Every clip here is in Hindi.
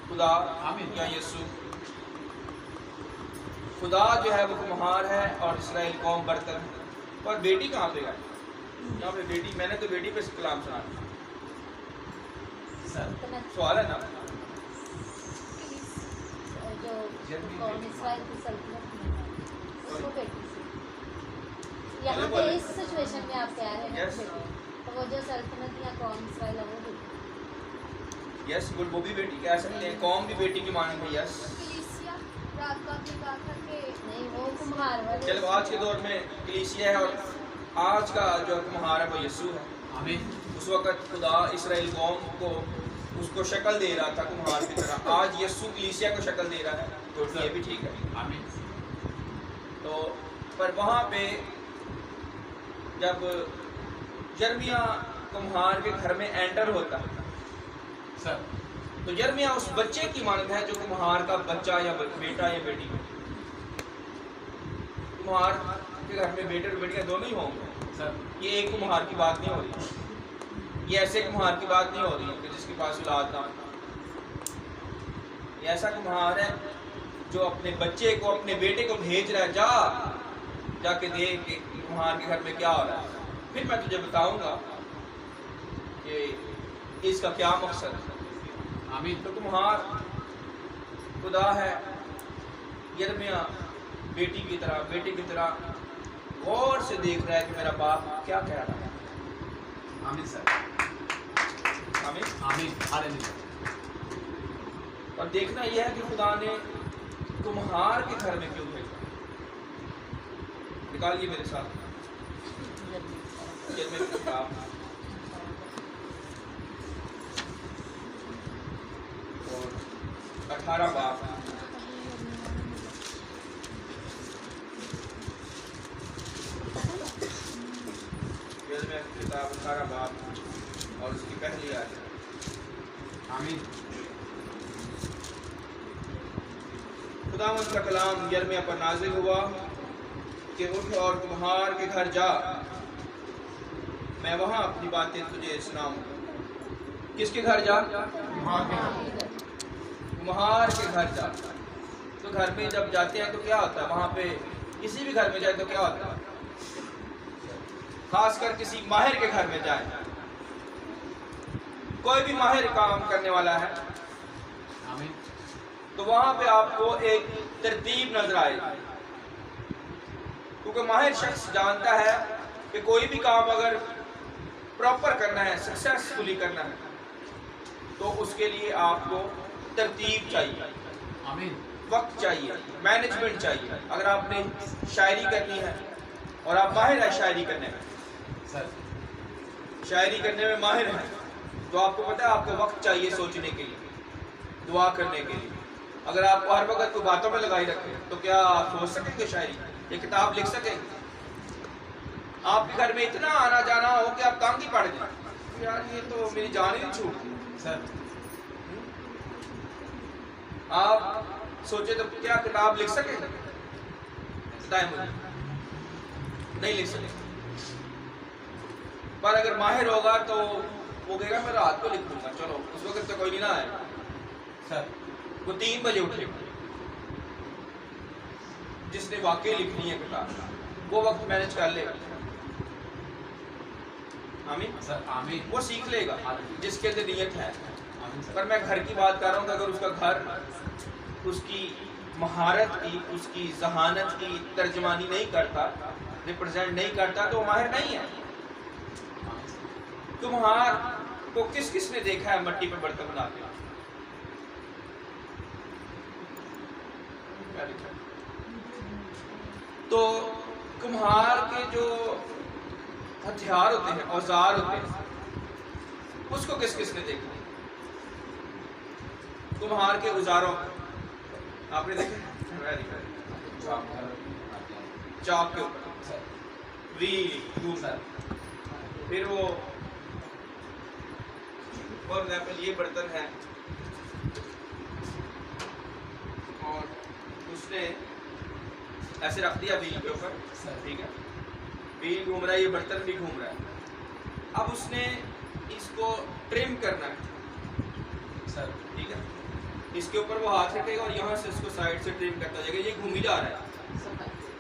खुदा या यीशु, खुदा जो है वो कुम्हार है और इसराइल कौम बर्तन है। और बेटी कहाँ पे गई? यहाँ पे बेटी, मैंने तो बेटी पे कलाम सुना। सवाल है ना, यहाँ पे इस सिचुएशन में आप कह रहे हैं तो वो जो सल्तनत या कौम इसराइल है वो बेटी। यस, वो भी बेटी कह सकते हैं, कौम भी बेटी की मानंद है। यस, नहीं वो कुम्हार वाले। चलो आज के दौर में कलीसिया है और आज का जो कुम्हार है वो यीशु है। आमीन। उस वक्त खुदा इसराइल कौम को उसको शक्ल दे रहा था कुम्हार की तरह, आज यीशु कलीसिया को शक्ल दे रहा है, तो ये भी ठीक है। आमीन। तो पर वहाँ पे जब यिर्मयाह कुम्हार के घर में एंटर होता है सर, तो यिर्मयाह उस बच्चे की मानद है जो कुम्हार का बच्चा या बेटा या बेटी। कुम्हार के घर में बेटे और बेटियां दोनों ही होंगे सर। ये एक कुम्हार की बात नहीं हो रही, ये ऐसे कुम्हार की बात नहीं हो रही कि जिसके पास औलाद ना हो। ये ऐसा कुम्हार है जो अपने बच्चे को, अपने बेटे को भेज रहा है, जाके देख कि कुम्हार के घर में क्या हो रहा है, फिर मैं तुझे बताऊंगा कि इसका क्या मकसद है। आमीन। तो कुम्हार खुदा है, यिर्मयाह बेटी की तरह, बेटे की तरह गौर से देख रहा है कि मेरा बाप क्या कह रहा है। आमीन सर। आमीन। आमीन। हालेलुया। और देखना यह है कि खुदा ने कुम्हार के घर में क्यों भेजा। निकालिए मेरे साथ यिर्मयाह की किताब और 18 बाब, यिर्मयाह की किताब 18 बाब और उसकी पहली आयत। आमीन। खुदावंद का कलाम यिर्मयाह पर नाजिल हुआ कि उठ और कुम्हार के घर जा, मैं वहां अपनी बातें तुझे सुनाऊंगा। किसके घर जा? कुम्हार के घर जा। तो घर में जब जाते हैं तो क्या होता है? वहां पे किसी भी घर में जाए तो क्या होता है? खासकर किसी माहिर के घर में जाए, कोई भी माहिर काम करने वाला है आमीन। तो वहां पे आपको एक तरतीब नजर आएगी, क्योंकि माहिर शख्स जानता है कि कोई भी काम अगर प्रॉपर करना है, सक्सेसफुली करना है, तो उसके लिए आपको तरतीब चाहिए, आमीन। वक्त चाहिए, मैनेजमेंट चाहिए। अगर आपने शायरी करनी है और आप माहिर है शायरी करने में, सर, शायरी करने में माहिर है, तो आपको पता है आपको वक्त चाहिए सोचने के लिए, दुआ करने के लिए। अगर आपको हर वक्त को बातों में लगाई रखे तो क्या आप सोच सकेंगे शायरी, ये किताब लिख सकेंगे? आपके घर में इतना आना जाना हो कि आप तंग ही पड़ जाए, यार ये तो मेरी जान ही छूट गई। सर, आप सोचे तो क्या किताब लिख सकेंगे? बताएं मुझे, नहीं लिख सकेंगे। पर अगर माहिर होगा तो वो कहेगा मैं रात को लिख दूंगा, चलो उस वक्त तो कोई नहीं ना आएगा। सर, वो 3 बजे उठेगा, जिसने वाकई लिखनी है किताब वो वक्त मैनेज कर लेगा। आमीन सर। आमीन। वो सीख लेगा जिसके अंदर नियत है। आमीन सर। पर मैं घर की बात कर रहा हूँ कि अगर उसका घर उसकी महारत की, उसकी जहानत की तर्जमानी नहीं करता, रिप्रेजेंट नहीं करता, तो वो माहिर नहीं है। कुम्हार को किस किस ने देखा है मट्टी पर बर्तन बनाते? तो कुम्हार के जो हथियार होते हैं, औजार होते हैं, उसको किस किस ने देखा? कुम्हार के औजारों आपने देखे? चाक के ऊपर व्हील, फिर वो फॉर एग्जाम्पल ये बर्तन है और उसने ऐसे रख दिया व्हील के ऊपर, ठीक है, व्हील घूम रहा है, ये बर्तन भी घूम रहा है। अब उसने इसको ट्रिम करना है, सर ठीक है, इसके ऊपर वो हाथ रखेगा और यहाँ से इसको साइड से ट्रिम करता जाएगा, ये घूम ही जा रहा है।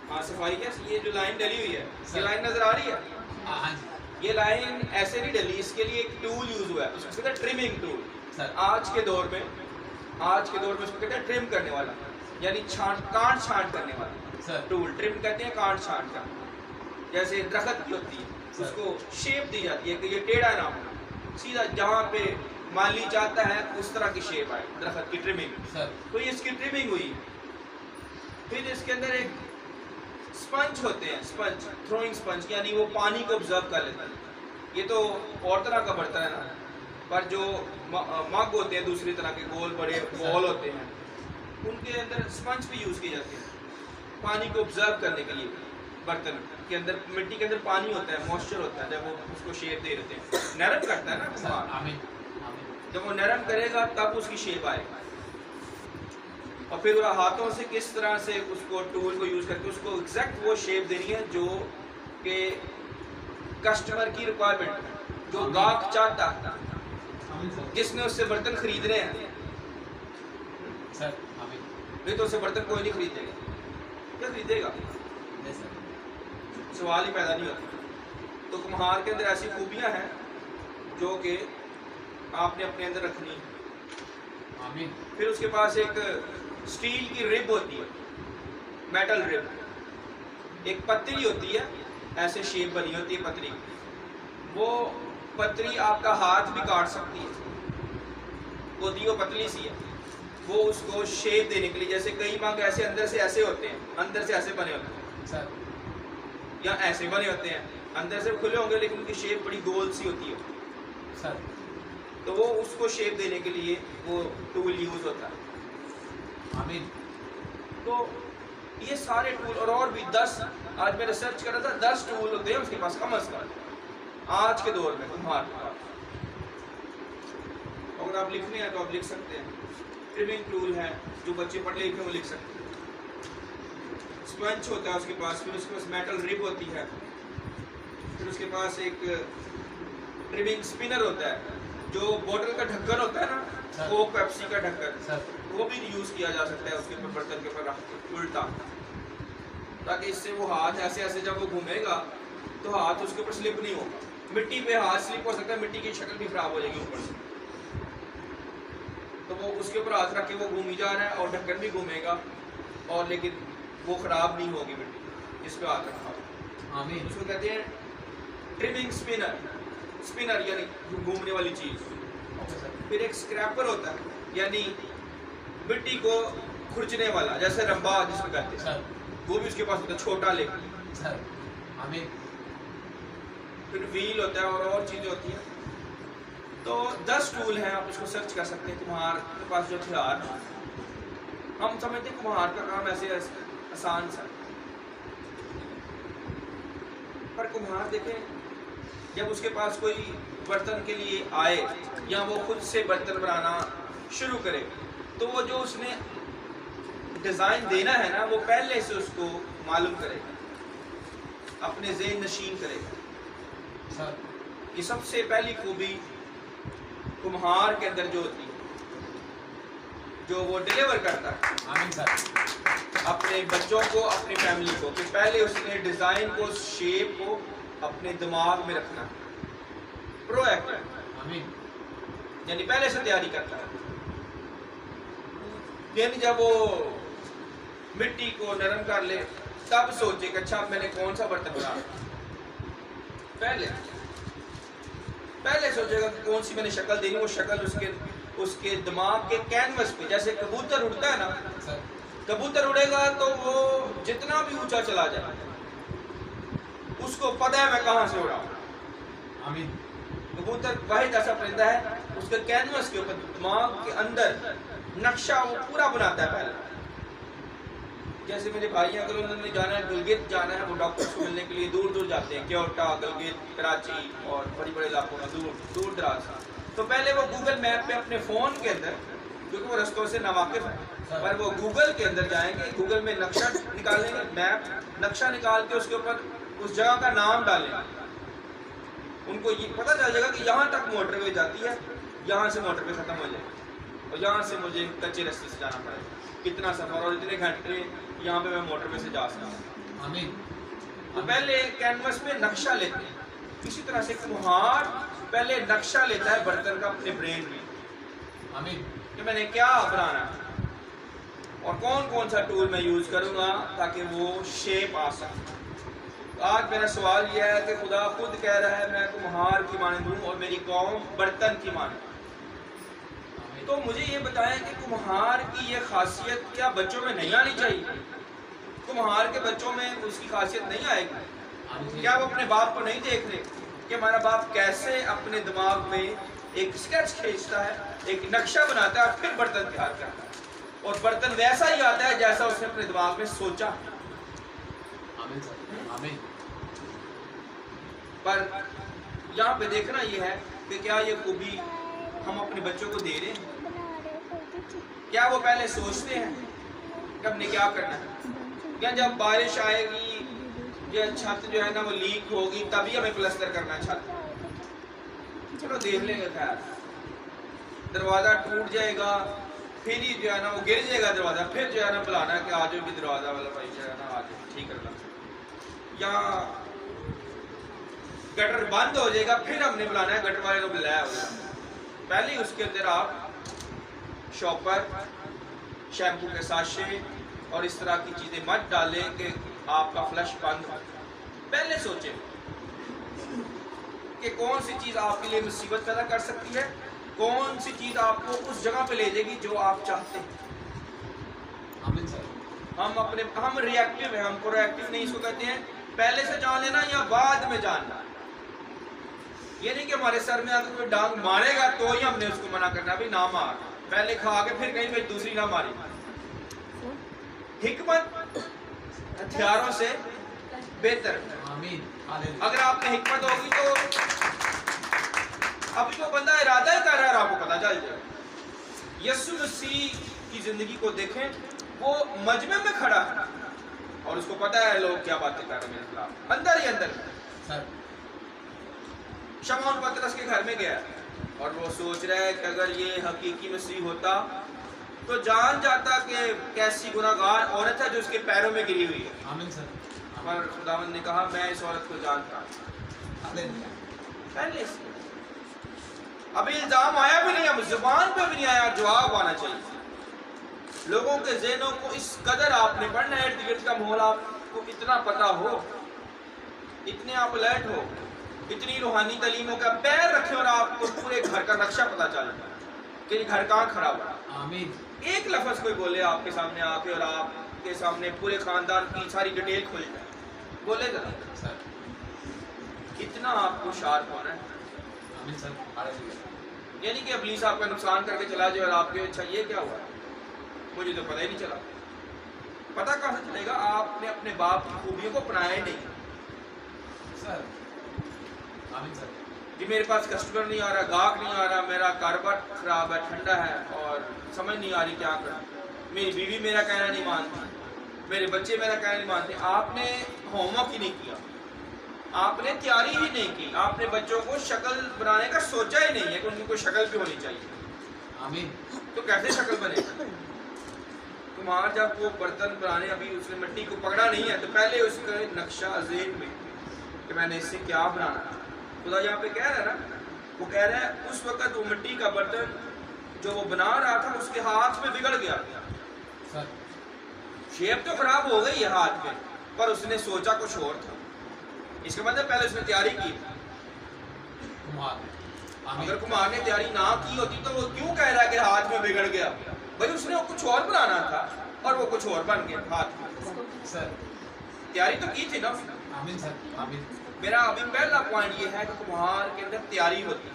हाँ सफाई है, ये जो लाइन डली हुई है, ये लाइन नजर आ रही है, हाँ जी ये लाइन ऐसे नहीं डली, इसके लिए एक टूल यूज हुआ है, उसको कहते हैं ट्रिमिंग टूल। सर आज के दौर में उसको कहते हैं ट्रिम करने वाला, यानी काट छांट करने वाला सर टूल। ट्रिम कहते हैं काट छांट का, जैसे दरख्त की होती है, उसको शेप दी जाती है कि ये टेढ़ा ना हो, सीधा जहाँ पे माली चाहता है उस तरह की शेप आए, दरख्त की ट्रिमिंग। सर तो ये इसकी ट्रिमिंग हुई। फिर इसके अंदर एक स्पंज होते हैं, स्पंज, थ्रोइंग स्पंज, यानी वो पानी को ऑब्जर्व कर लेता है। ये तो और तरह का बर्तन है ना, पर जो मग होते हैं दूसरी तरह के गोल बड़े बॉल होते हैं, उनके अंदर स्पंज भी यूज किए जाते हैं पानी को ऑब्जर्व करने के लिए। बर्तन के अंदर, मिट्टी के अंदर पानी होता है, मॉइस्चर होता है, जब वो उसको शेप दे देते हैं, नरम करता है ना सर कुम्हार, आमीन जब वो नरम करेगा तब उसकी शेप आएगा। और फिर वो हाथों से किस तरह से उसको टूल को यूज करके उसको एग्जैक्ट वो शेप देनी है जो कि कस्टमर की रिक्वायरमेंट, जो गाहक चाहता है, आमीन सर जिसने उससे बर्तन खरीद रहे हैं। सर आमीन नहीं तो उससे बर्तन कोई नहीं खरीदेगा, क्या खरीदेगा, यस सर सवाल ही पैदा नहीं होता। तो कुम्हार के अंदर ऐसी खूबियां हैं जो कि आपने अपने अंदर रखनी है। आमीन फिर उसके पास एक स्टील की रिब होती है, मेटल रिब, एक पतरी होती है, ऐसे शेप बनी होती है पतरी, वो पतरी आपका हाथ भी काट सकती है, होती वो पतली सी है, वो उसको शेप देने के लिए, जैसे कई मग ऐसे अंदर से ऐसे होते हैं, अंदर से ऐसे बने होते हैं, सर या ऐसे बने होते हैं, अंदर से खुले होंगे लेकिन उनकी शेप बड़ी गोल सी होती है, सर तो वो उसको शेप देने के लिए वो टूल यूज होता है। आमीन तो ये सारे टूल और भी 10, आज मैं रिसर्च कर रहा था, 10 टूल होते हैं उसके पास कम से कम आज के दौर में कुम्हार के पास। अगर आप लिखने हैं तो आप लिख सकते हैं, ट्रिमिंग टूल है, जो बच्चे पढ़ लिखे वो लिख सकते हैं। स्पंज होता है उसके पास, फिर उसके पास मेटल रिब होती है, फिर उसके पास एक ट्रिमिंग स्पिनर होता है, जो बोतल का ढक्कन होता है ना, कोक पेप्सी का ढक्कन, सर वो भी यूज किया जा सकता है उसके ऊपर, बर्तन के ऊपर रख के उल्टा, ताकि इससे वो हाथ ऐसे ऐसे जब वो घूमेगा तो हाथ उसके ऊपर स्लिप नहीं होगा। मिट्टी पे हाथ स्लिप हो सकता है, मिट्टी की शक्ल भी खराब हो जाएगी ऊपर से, तो वो उसके ऊपर हाथ रख के वो घूम ही जा रहा है और ढक्कन भी घूमेगा, और लेकिन वो खराब नहीं होगी मिट्टी जिस पे हाथ रखा हो। आमीन उसको कहते हैं ट्रिमिंग स्पिनर, स्पिनर यानी घूमने वाली चीज। ओके सर फिर एक स्क्रैपर होता है, यानी मिट्टी को खुरचने वाला, जैसे रंबा जिसको कहते हैं, सर वो भी उसके पास होता है, छोटा लेकिन। सर आमीन फिर व्हील होता है और चीज़ें होती हैं। तो 10 टूल हैं, आप इसको सर्च कर सकते हैं। कुम्हार के पास जो हथियार, हम समझते हैं कुम्हार का काम ऐसे आसान सा, पर कुम्हार देखें जब उसके पास कोई बर्तन के लिए आए या वो खुद से बर्तन बनाना शुरू करे, तो वो जो उसने डिज़ाइन देना है ना, वो पहले से उसको मालूम करेगा, अपने ज़हन नशीन करेगा। सर ये सबसे पहली खूबी कुम्हार के अंदर जो होती है, जो वो डिलीवर करता है आमीन सर अपने बच्चों को, अपनी फैमिली को, कि पहले उसने डिज़ाइन को, शेप को अपने दिमाग में रखना, प्रोएक्टिव, आमीन यानी पहले से तैयारी करता है। यानी जब वो मिट्टी को नरम कर ले तब सोचे कि अच्छा मैंने कौन सा बर्तन बनाना, पहले सोचेगा कि कौन सी मैंने शक्ल देनी, वो शक्ल उसके दिमाग के कैनवस पे, जैसे कबूतर उड़ता है ना, सर कबूतर उड़ेगा तो वो जितना भी ऊंचा चला जाए उसको पता है मैं कहाँ से उड़ा। आमीन कबूतर वाहिद ऐसा परिंदा है, उसके कैनवस के ऊपर दिमाग के अंदर नक्शा वो पूरा बनाता है पहले। जैसे मेरे भाई अगर उन्होंने जाना है, गिलगित जाना है, वो डॉक्टर से मिलने के लिए दूर दूर जाते हैं, क्योटा, गिलगित, कराची और बड़े बड़े इलाकों में, दूर दराज, तो पहले वो गूगल मैप पे अपने फ़ोन के अंदर, क्योंकि वो रस्तों से नावाकिफ है, पर वो गूगल के अंदर जाएंगे, गूगल में नक्शा निकालेंगे, मैप नक्शा निकाल के उसके ऊपर उस जगह का नाम डालेंगे, उनको ये पता चल जाएगा कि यहाँ तक मोटरवे जाती है, यहाँ से मोटरवे ख़त्म हो जाएगी। और यहाँ से मुझे कच्चे रास्ते से जाना पड़ेगा, कितना सफ़र और इतने घंटे यहाँ पे मैं मोटरवे से जा सकता हूँ। आमीन। तो पहले कैनवस में नक्शा लेते हैं, इसी तरह से कुम्हार पहले नक्शा लेता है बर्तन का अपने ब्रेन में, आमीन। कि मैंने क्या बनाना है और कौन कौन सा टूल मैं यूज़ करूँगा ताकि वो शेप आ सके। तो आज मेरा सवाल यह है कि खुदा खुद कह रहा है मैं कुम्हार की मानद हूँ और मेरी कौम बर्तन की मानद। तो मुझे ये बताएं कि कुम्हार की ये खासियत क्या बच्चों में नहीं आनी चाहिए? कुम्हार के बच्चों में उसकी खासियत नहीं आएगी? क्या वो अपने बाप को नहीं देख रहे कि हमारा बाप कैसे अपने दिमाग में एक स्केच खींचता है, एक नक्शा बनाता है और फिर बर्तन तैयार करता है, और बर्तन वैसा ही आता है जैसा उसने अपने दिमाग में सोचा। आमीन सर। आमीन। पर यहाँ पे देखना ये है कि क्या ये खूबी हम अपने बच्चों को दे रहे हैं? क्या वो पहले सोचते हैं कि हमने क्या करना है? क्या जब बारिश आएगी या छत जो है ना वो लीक होगी तभी हमें प्लास्टर करना है छत? चलो देख लेंगे, खैर दरवाज़ा टूट जाएगा फिर ही जो है ना वो गिर जाएगा दरवाज़ा, फिर जो है ना बुलाना कि आज भी दरवाज़ा वाला भाई जो है ना आज ठीक करना। या गटर बंद हो जाएगा फिर हमने बुलाना है गटर वाले को बुलाया होगा। पहले ही उसके अंदर आप शॉपर, शैम्पू के साशे और इस तरह की चीज़ें मत डालें कि आपका फ्लश बंद हो। पहले सोचें कि कौन सी चीज़ आपके लिए मुसीबत पैदा कर सकती है, कौन सी चीज़ आपको उस जगह पे ले जाएगी जो आप चाहते हैं। आमीन सर। हम रिएक्टिव हैं, हम प्रोएक्टिव नहीं इसको कहते हैं। पहले से जान लेना या बाद में जानना, ये नहीं कि हमारे सर में आकर कोई डांग मारेगा तो ही हमने उसको मना करना भी ना मार, पहले खा के फिर कहीं पे दूसरी ना मारी। हिकमत हथियारों से बेहतर। आमीन। अगर आप में हिकमत होगी तो अभी तो बंदा इरादा ही कर रहा है आपको पता चल जाए। यीशु मसीह की जिंदगी को देखें, वो मजमे में खड़ा है और उसको पता है लोग क्या बातें कर रहे हैं मेरे खिलाफ, अंदर ही अंदर सर। शमौन पतरस के घर में गया और वो सोच रहा है कि अगर ये हकीकी मसीह होता तो जान जाता कि कैसी गुनाहगार औरत है जो उसके पैरों में गिरी हुई है। आमीन सर। पर खुदावंद ने कहा मैं इस औरत को जानता हूं। पहले से अभी इल्जाम आया भी नहीं, अब जुबान पे भी नहीं आया, जवाब आना चाहिए। लोगों के ज़हनों को इस कदर आपने पढ़ना है, इर्द गिर्द का माहौल आपको इतना पता हो, इतने आप अलर्ट हो, इतनी रूहानी तालीमों का पैर रखे और आपको पूरे घर का नक्शा पता चल जाए कि घर कहाँ खड़ा हुआ। आमीन। एक लफ्ज़ कोई बोले आपके सामने आके और आपके सामने पूरे खानदान की सारी डिटेल खुल जाए, बोले जरा सर। कितना आपको शार्प होना है। आमीन सर। यानी कि इब्लीस आपका नुकसान करके चला जाए और आपके अच्छा ये क्या हुआ मुझे तो पता ही नहीं चला। पता कहाँ से चलेगा? आपने अपने बाप की खूबियों को अपनाया ही नहीं। सर। आमीन सर। जी मेरे पास कस्टमर नहीं आ रहा, गाहक नहीं आ रहा, मेरा कारोबार खराब है, ठंडा है और समझ नहीं आ रही क्या करूं, मेरी बीवी मेरा कहना नहीं मानती, मेरे बच्चे मेरा कहना नहीं मानते। आपने होमवर्क ही नहीं किया, आपने तैयारी ही नहीं की, आपने बच्चों को शक्ल बनाने का सोचा ही नहीं है कि उनकी कोई शक्ल भी होनी चाहिए। आमीन। तो कैसे शक्ल बनेगी? कुम्हार जब वो बर्तन बनाने अभी उसने मिट्टी को पकड़ा नहीं है तो पहले उसका नक्शा ज़हन में कि मैंने इससे क्या बनाना है। खुदा यहाँ पे कह रहा है ना, वो कह रहा है उस वक्त वो मिट्टी का बर्तन जो वो बना रहा था उसके हाथ में बिगड़ गया। सर। शेप तो खराब हो गई है हाथ में, पर उसने सोचा कुछ और था। इसका मतलब पहले उसने तैयारी की। अगर कुम्हार ने तैयारी ना की होती तो वो क्यों कह रहा है कि हाथ में बिगड़ गया? भाई उसने कुछ और बनाना था और वो कुछ और बन गया हाथ में। सर। तैयारी तो की थी ना। आमीन सर। आमीन। मेरा अभी पहला पॉइंट ये है कि कुम्हार के अंदर तैयारी होती है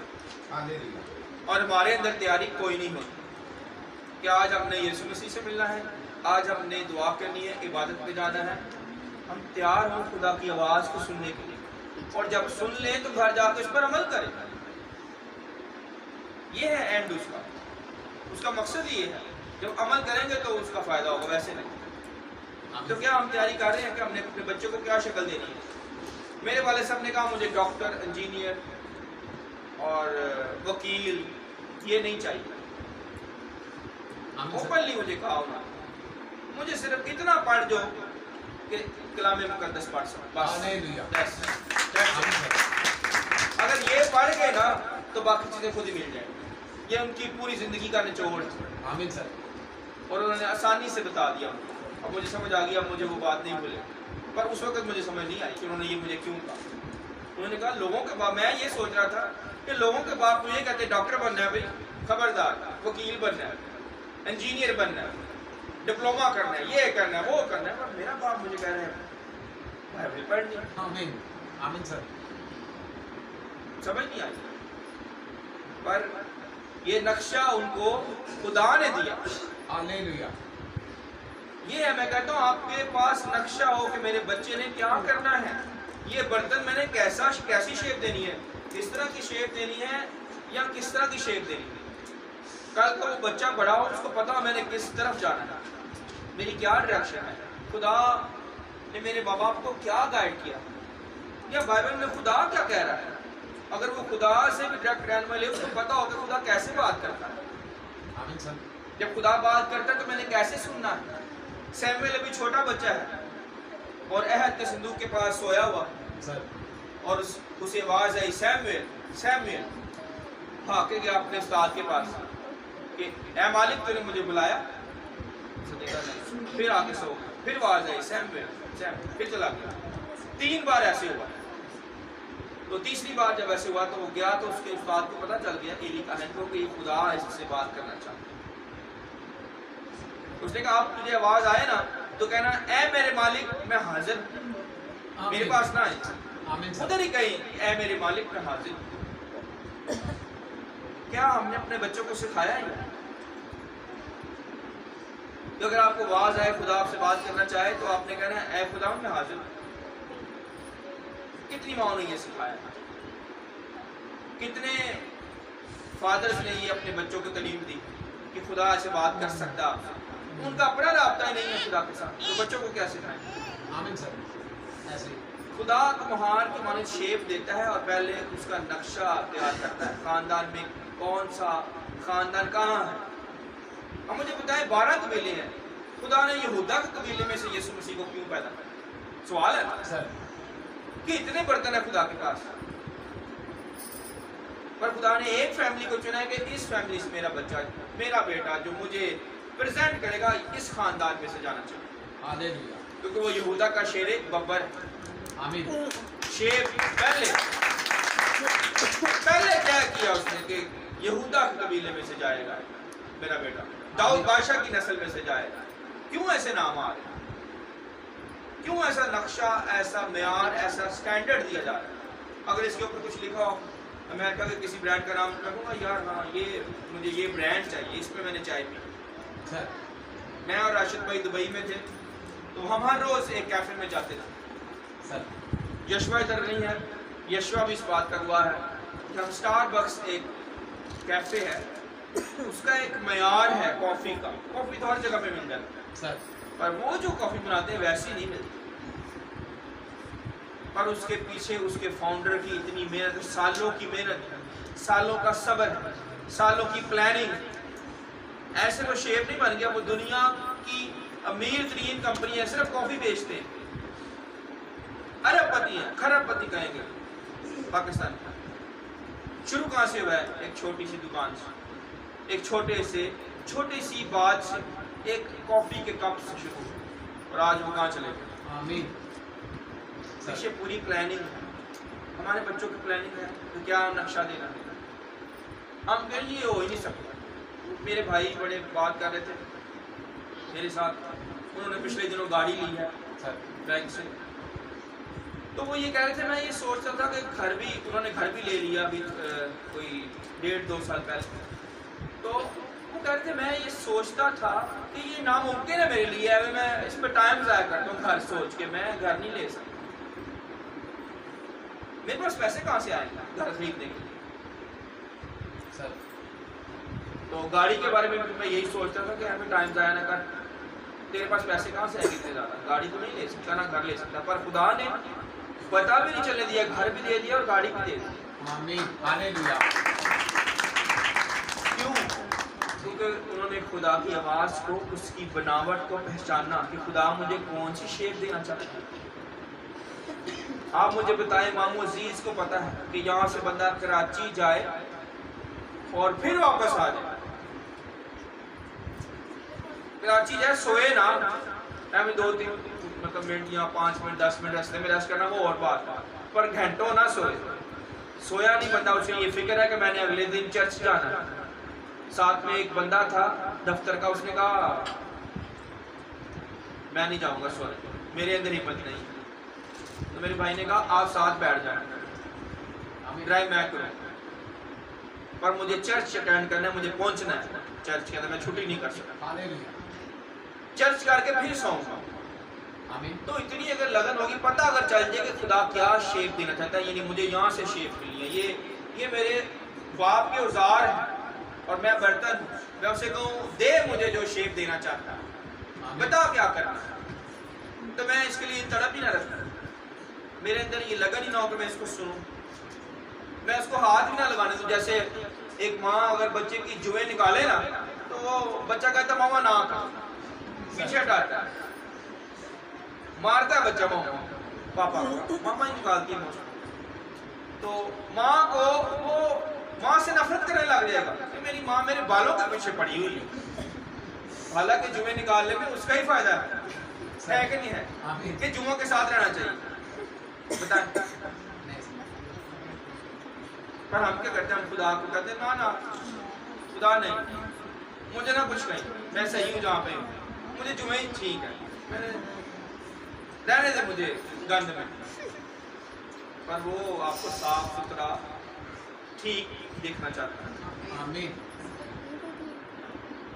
और हमारे अंदर तैयारी कोई नहीं होती। क्या आज हमने यीशु मसीह से मिलना है, आज हमने दुआ करनी है, इबादत पे जाना है, हम तैयार हों खुदा की आवाज़ को सुनने के लिए, और जब सुन लें तो घर जाकर उस पर अमल करें। ये है एंड उसका मकसद ये है, जब अमल करेंगे तो उसका फ़ायदा होगा, वैसे नहीं। तो क्या हम तैयारी कर रहे हैं कि हमने अपने बच्चों को क्या शक्ल देनी है? मेरे वाले साहब ने कहा मुझे डॉक्टर, इंजीनियर और वकील ये नहीं चाहिए, आमीन सर। ओपनली मुझे कहा उन्होंने, मुझे सिर्फ इतना पढ़ दो कि कलाम मुकद्दस पढ़ सकूं बस। हालेलुया। That's आमीन it। सर। अगर ये पढ़ गए ना तो बाकी चीजें खुद ही मिल जाएंगी। ये उनकी पूरी जिंदगी का निचोड़ है आमीन सर। और उन्होंने आसानी से बता दिया। अब मुझे समझ आ गया, मुझे वो बात नहीं भूले, पर उस वक्त मुझे समझ नहीं आई कि उन्होंने ये मुझे क्यों कहा। उन्होंने कहा लोगों के बाप, मैं ये सोच रहा था कि लोगों के बाप मुझे कहते डॉक्टर बनना है, भाई खबरदार, वकील बनना है, इंजीनियर बनना है, डिप्लोमा करना है, ये करना है, वो करना है, पर मेरा बाप मुझे कह रहे हैं बाइबल पढ़नी है। आमीन। आमीन सर। समझ नहीं आई, पर ये नक्शा उनको खुदा ने दिया। हालेलुया। ये है, मैं कहता हूँ आपके पास नक्शा हो कि मेरे बच्चे ने क्या करना है, ये बर्तन मैंने कैसी शेप देनी है, किस तरह की शेप देनी है या किस तरह की शेप देनी है। कल को वो बच्चा बड़ा हो, उसको पता हो मैंने किस तरफ जाना है, मेरी क्या डायरेक्शन है, खुदा ने मेरे माँ बाप को क्या गाइड किया, या बाइबल में खुदा क्या कह रहा है। अगर वो खुदा से भी डायरेक्ट रहने वाले, उसको पता हो कि खुदा कैसे बात करता है। आमीन सर। जब खुदा बात करता है तो मैंने कैसे सुनना है। सैमुएल अभी छोटा बच्चा है और अहद के संदूक के पास सोया हुआ सर। और उसे आवाज आई, सैमुएल सैमुएल। भाग के गया अपने उस्ताद के पास कि ए मालिक तूने मुझे बुलाया, देखा नहीं, फिर आके सो गया, फिर आवाज आई सैमुएल सैमुएल, फिर चला गया। 3 बार ऐसे हुआ। तो तीसरी बार जब ऐसे हुआ तो वो गया तो उसके उस्ताद को पता चल गया एली काहन को कि खुदा इससे बात करना चाहता। उसने कहा आप तुझे आवाज आए ना तो कहना ए मेरे मालिक मैं हाजिर हूं, मेरे पास ना आए, आमीन सर। उधर ही कहीं ए मेरे मालिक मैं हाजिर हूं। क्या हमने अपने बच्चों को सिखाया है? तो अगर आपको आवाज आए, खुदा आपसे बात करना चाहे तो आपने कहना ए खुदा मैं हाजिर हूं। कितनी माओ ने ये सिखाया, कितने फादर्स ने ये अपने बच्चों को तालीम दी कि खुदा से बात कर सकता, उनका अपना राब्ता ही नहीं है खुदा के साथ, तो बच्चों को क्या सिखाएं। आमीन सर। ऐसे खुदा कुम्हार के माने शेप देता है और पहले उसका नक्शा तैयार करता है, खानदान में कौन सा खानदान कहाँ है। अब मुझे बताएं 12 कबीले हैं, खुदा ने यहूदा के कबीले में से यीशु मसीह को क्यों पैदा किया? सवाल है ना सर। कि इतने बर्तन है खुदा के पास, पर खुदा ने एक फैमिली को चुना है कि इस फैमिली से मेरा बच्चा, मेरा बेटा जो मुझे प्रेजेंट करेगा इस खानदान में से जाना चाहिए, हालेलुया। क्योंकि वो यहूदा का शेर बब्बर है। आमीन। शेर पहले क्या किया उसने कि यहूदा के कबीले में से जाएगा मेरा बेटा, दाऊद बादशाह की नस्ल में से जाएगा। क्यों ऐसे नाम आ रहे, क्यों ऐसा नक्शा, ऐसा म्यार, ऐसा स्टैंडर्ड दिया जा रहा है? अगर इसके ऊपर कुछ लिखा हो, अमेरिका के किसी ब्रांड का नाम रखूंगा, यार हाँ ये मुझे ये ब्रांड चाहिए, इसमें मैंने चाय पी। सर। मैं और राशिद भाई दुबई में थे तो हम हर रोज एक कैफे में जाते थे। सर। यशवा इधर नहीं है, यशवा भी इस बात का हुआ है कि हम स्टारबक्स एक कैफे है, उसका एक मयार है कॉफी का। कॉफी तो हर जगह पे मिल जाती है सर। पर वो जो कॉफी बनाते हैं वैसी नहीं मिलती, पर उसके पीछे उसके फाउंडर की इतनी मेहनत, सालों की मेहनत, सालों का सब्र, सालों की प्लानिंग। ऐसे वो शेप नहीं बन गया, वो दुनिया की अमीर तरीन कंपनी है, सिर्फ कॉफी बेचते हैं, अरबपति है, खरबपति कहेंगे पाकिस्तान का। शुरू कहाँ से हुआ है? एक छोटी सी दुकान से, एक छोटी सी बात से, एक कॉफी के कप से शुरू, और आज वो कहाँ चले गए। आमीन। पीछे पूरी प्लानिंग है, हमारे बच्चों की प्लानिंग है तो क्या नक्शा देना है? हम कहें ये हो ही नहीं सकता। मेरे भाई बड़े बात कर रहे थे मेरे साथ, उन्होंने पिछले दिनों गाड़ी ली है सर। बैंक से, तो वो ये कह रहे थे, मैं ये सोचता था कि उन्होंने घर भी ले लिया अभी कोई 1.5-2 साल पहले। तो वो कह रहे थे मैं ये सोचता था कि ये नामुमकिन है मेरे लिए, अभी मैं इस पर टाइम ज़ाया करता हूँ घर सोच के, मैं घर नहीं ले सकता। मेरे पास पैसे कहाँ से आएंगे घर खरीदने के लिए? सर। तो गाड़ी के बारे में भी मैं यही सोचता था कि हमें टाइम ज़ाया ना कर, तेरे पास पैसे कहाँ से आएंगे इतने ज़्यादा, गाड़ी तो नहीं ले सकता ना घर ले सकता। पर खुदा ने पता भी नहीं चलने दिया, घर भी दे दिया और गाड़ी भी दे दी। आमीन। हालेलुया। क्यों? क्योंकि उन्होंने खुदा की आवाज़ को, उसकी बनावट को पहचाना कि खुदा मुझे कौन सी शेप देना चाहता है। आप मुझे बताएं, मामू अजीज को पता है कि यहाँ से बंदा कराची जाए और फिर वापस आ जाए, कराची जाए, सोए ना, हमें 2-3 मतलब मिनट या 5 मिनट 10 मिनट रास्ते में रेस्ट करना वो और बात, पर घंटों ना सोए। सोया नहीं बंदा, उसे ये फिक्र है कि मैंने अगले दिन चर्च जाना है। साथ में एक बंदा था दफ्तर का, उसने कहा मैं नहीं जाऊंगा सोने, मेरे अंदर हिम्मत नहीं। तो मेरे भाई ने कहा आप साथ बैठ जाए, ड्राइव मैं करूँ, पर मुझे चर्च अटेंड करना है, मुझे पहुंचना है चर्च के अंदर, मैं छुट्टी नहीं कर सकता। हालेलुया। चर्च करके फिर सोऊंगा। आमीन। तो इतनी अगर लगन होगी, पता अगर चल जाए कि खुदा क्या शेप देना चाहता है, यानी मुझे यहाँ से शेप मिली है, ये मेरे बाप के औजार है और मैं बर्तन हूँ, मैं उसे कहूँ दे मुझे जो शेप देना चाहता है, बता क्या करना है, तो मैं इसके लिए तड़प ही ना रखता, मेरे अंदर ये लगन ही ना हो कि मैं इसको सुनूं, मैं इसको हाथ भी ना लगाने दूं। जैसे एक माँ अगर बच्चे की जुएं निकाले ना, तो वो बच्चा कहता मामा ना कर, पीछे हटाता है, मारता है बच्चा मामा पापा को, मामा ही निकालती है। तो माँ को वो माँ से नफरत करने लग जाएगा कि मेरी माँ मेरे बालों के पीछे पड़ी हुई है। हालांकि जुए निकालने में उसका ही फायदा है कि नहीं है, कि जुओं के साथ रहना चाहिए, बताएं। पर हम क्या करते हैं, हम खुदा को कहते हैं ना ना खुदा नहीं, मुझे ना कुछ नहीं, मैं सही हूँ जहाँ पे हूँ, मुझे जुए ही ठीक है, मैंने रहने दे मुझे गंद में। पर वो आपको साफ सुथरा ठीक देखना चाहता है। आमीन।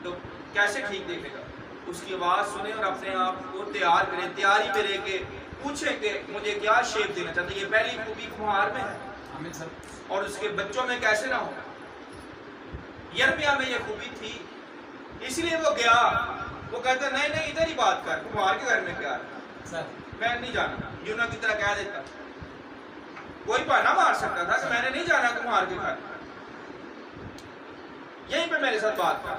तो कैसे ठीक देखेगा? उसकी आवाज़ सुने और अपने आप को तैयार करें, तैयारी में रह के पूछे कि मुझे क्या शेप देना चाहते हैं। ये पहली खूबी कुम्हार में है। आमीन सर। और उसके बच्चों में कैसे ना हो। यिर्मयाह में ये खूबी थी, इसलिए वो गया, वो कहता नहीं नहीं इधर ही बात कर, कुम्हार के घर में क्या है सर, मैं नहीं जाना। यूना की तरह कह देता, कोई बहाना मार सकता था कि मैंने नहीं जाना कुम्हार के घर, यहीं पे मेरे साथ बात कर।